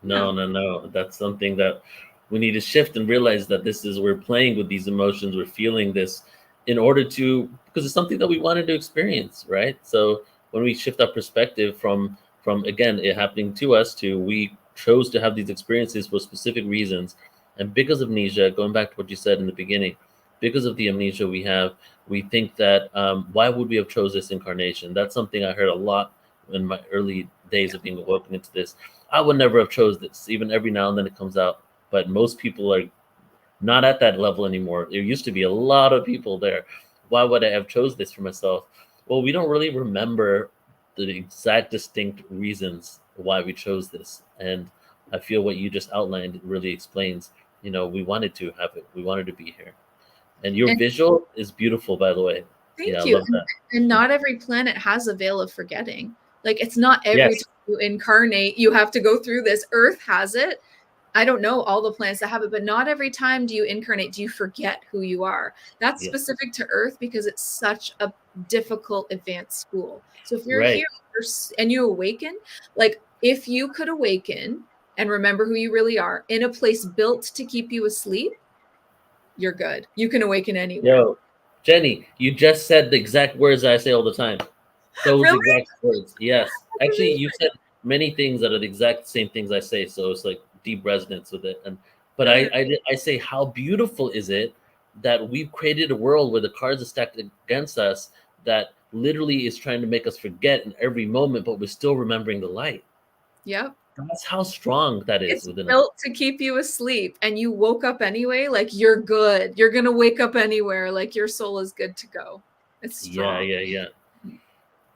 No. That's something that we need to shift and realize that we're playing with these emotions. We're feeling this in order to, because it's something that we wanted to experience, right? So when we shift our perspective from again, it happening to us, to we chose to have these experiences for specific reasons. And because of amnesia, going back to what you said in the beginning, because of the amnesia we have, we think that, why would we have chose this incarnation? That's something I heard a lot in my early days of being awoken into this. I would never have chose this. Even every now and then it comes out, but most people are not at that level anymore. There used to be a lot of people there. Why would I have chose this for myself? Well, we don't really remember the exact distinct reasons why we chose this. And I feel what you just outlined really explains, we wanted to have it. We wanted to be here. And your And visual is beautiful, by the way. Yeah, I thank you. love that. And not every planet has a veil of forgetting. Like, it's not every Yes. time you incarnate, you have to go through this. Earth has it. I don't know all the planets that have it, but not every time do you incarnate, do you forget who you are. That's Yes. specific to Earth because it's such a difficult advanced school. So if you're Right. here and you awaken, like if you could awaken and remember who you really are in a place built to keep you asleep, you're good. You can awaken anywhere. Yo, Jenny, you just said the exact words I say all the time. Those Really? exact words. Yes. That's Actually, you amazing. said many things that are the exact same things I say, so it's like deep resonance with it. But Good. I say, how beautiful is it that we've created a world where the cards are stacked against us that literally is trying to make us forget in every moment, but we're still remembering the light. Yep. That's how strong that is It's within us. built to keep you asleep and you woke up anyway, like you're good. You're going to wake up anywhere. Like your soul is good to go. It's strong. Yeah.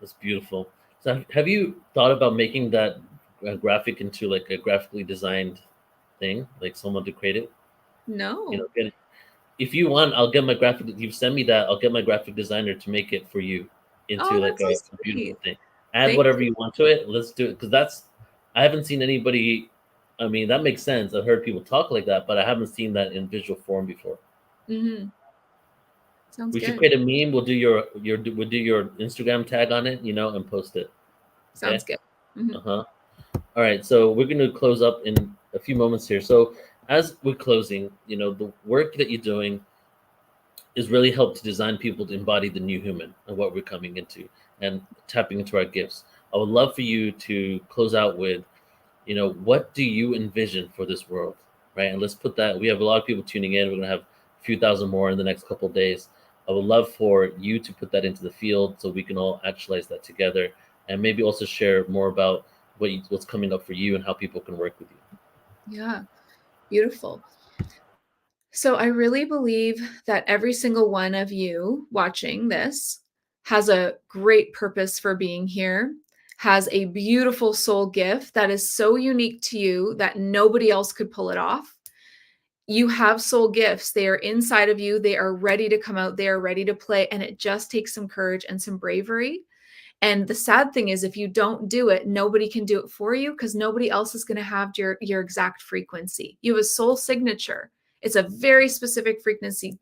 That's beautiful. So have you thought about making that graphic into like a graphically designed thing, like someone to create it? No. If you want, I'll get my graphic. You send me that, I'll get my graphic designer to make it for you into Oh, like that's so a beautiful sweet. thing. Add Thank whatever you. you want to it. Let's do it because I haven't seen anybody. I mean, that makes sense. I've heard people talk like that, but I haven't seen that in visual form before. Mm-hmm. Sounds We should good. create a meme. We'll do we'll do your Instagram tag on it, and post it. Sounds good. Mm-hmm. Uh-huh. All right, so we're going to close up in a few moments here. So as we're closing, the work that you're doing is really help to design people to embody the new human and what we're coming into and tapping into our gifts. I would love for you to close out with, what do you envision for this world, right? And let's put that. We have a lot of people tuning in. We're going to have a few thousand more in the next couple of days. I would love for you to put that into the field so we can all actualize that together and maybe also share more about what's coming up for you and how people can work with you. Yeah. Beautiful. So I really believe that every single one of you watching this has a great purpose for being here, has a beautiful soul gift that is so unique to you that nobody else could pull it off. You have soul gifts. They are inside of you. They are ready to come out. They are ready to play. And it just takes some courage and some bravery. And the sad thing is, if you don't do it, nobody can do it for you because nobody else is going to have your exact frequency. You have a soul signature. It's a very specific frequency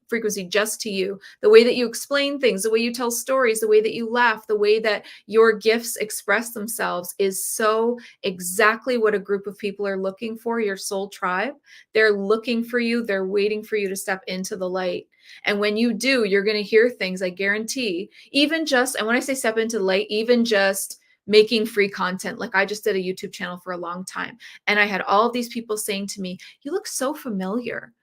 just to you. The way that you explain things, the way you tell stories, the way that you laugh, the way that your gifts express themselves is so exactly what a group of people are looking for, your soul tribe. They're looking for you. They're waiting for you to step into the light. And when you do, you're going to hear things, I guarantee, even just, and when I say step into the light, even just making free content. Like I just did a YouTube channel for a long time. And I had all of these people saying to me, you look so familiar.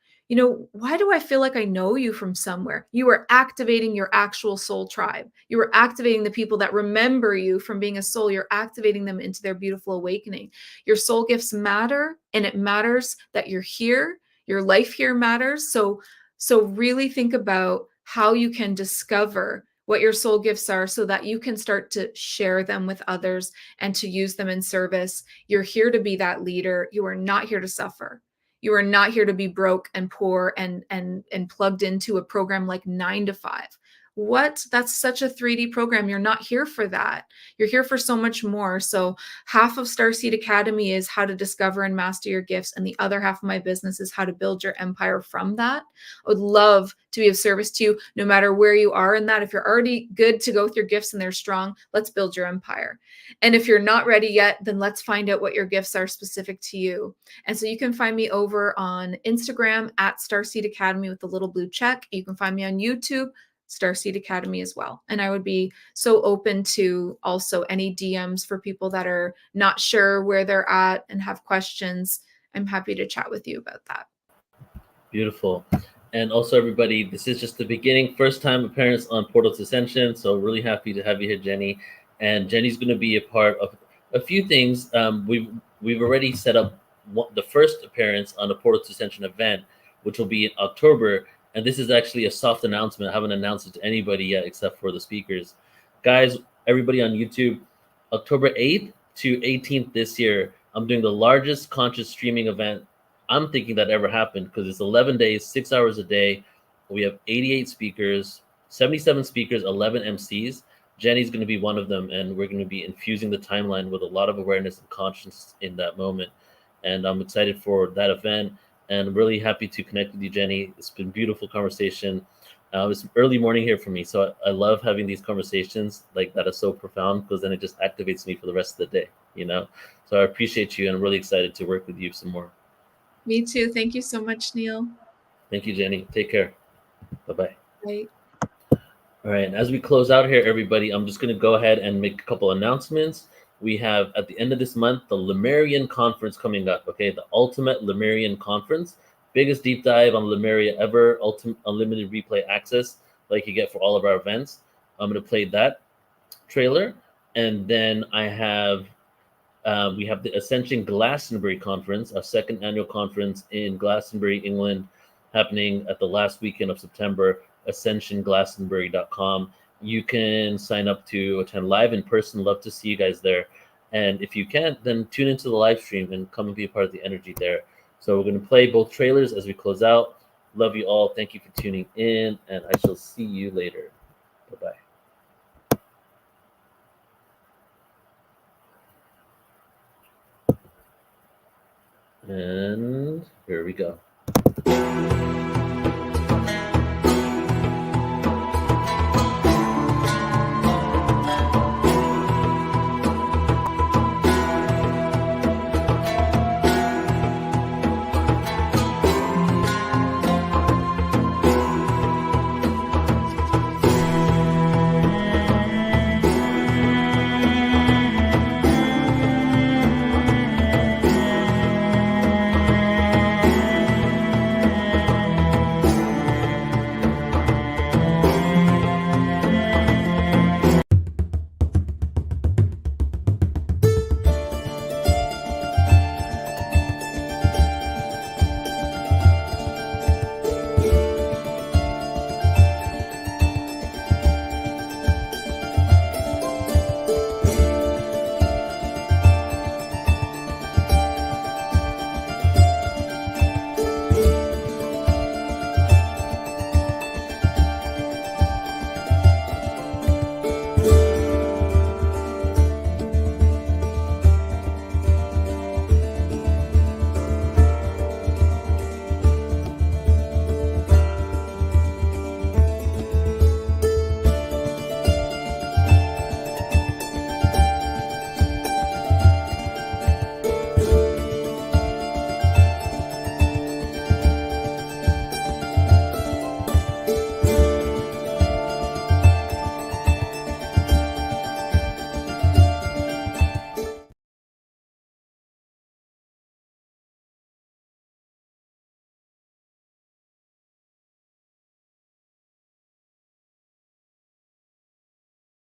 Why do I feel like I know you from somewhere? You are activating your actual soul tribe. You are activating the people that remember you from being a soul. You're activating them into their beautiful awakening. Your soul gifts matter, and it matters that you're here. Your life here matters. So really think about how you can discover what your soul gifts are so that you can start to share them with others and to use them in service. You're here to be that leader. You are not here to suffer. You are not here to be broke and poor and plugged into a program like 9 to 5. What? That's such a 3D program. You're not here for that. You're here for so much more. So half of Starseed Academy is how to discover and master your gifts. And the other half of my business is how to build your empire from that. I would love to be of service to you no matter where you are in that. If you're already good to go with your gifts and they're strong, let's build your empire. And if you're not ready yet, then let's find out what your gifts are specific to you. And so you can find me over on Instagram at Starseed Academy with the little blue check. You can find me on YouTube, Starseed Academy as well. And I would be so open to also any DMs for people that are not sure where they're at and have questions. I'm happy to chat with you about that. Beautiful. And also, everybody, this is just the beginning. First time appearance on Portal to Ascension. So really happy to have you here, Jenny. And Jenny's going to be a part of a few things. We've already set up the first appearance on the Portal to Ascension event, which will be in October. And this is actually a soft announcement. I haven't announced it to anybody yet except for the speakers. Guys, everybody on YouTube, October 8th to 18th this year, I'm doing the largest conscious streaming event I'm thinking that ever happened, because it's 11 days, 6 hours a day. We have 88 speakers, 77 speakers, 11 MCs. Jenny's going to be one of them, and we're going to be infusing the timeline with a lot of awareness and conscience in that moment. And I'm excited for that event, and I'm really happy to connect with you, Jenny. It's been a beautiful conversation. It's early morning here for me, so I love having these conversations like that are so profound, because then it just activates me for the rest of the day, you know? So I appreciate you, and I'm really excited to work with you some more. Me too. Thank you so much, Neil. Thank you, Jenny. Take care. Bye-bye. Bye. All right, and as we close out here, everybody, I'm just going to go ahead and make a couple announcements. We have, at the end of this month, the Lemurian Conference coming up, okay? The Ultimate Lemurian Conference. Biggest deep dive on Lemuria ever, unlimited replay access like you get for all of our events. I'm going to play that trailer. And then I have, we have the Ascension Glastonbury Conference, our second annual conference in Glastonbury, England, happening at the last weekend of September. AscensionGlastonbury.com. You can sign up to attend live in person. Love to see you guys there. And if you can't, then tune into the live stream and come and be a part of the energy there. So we're going to play both trailers as we close out. Love you all. Thank you for tuning in, and I shall see you later. Bye-bye. And here we go.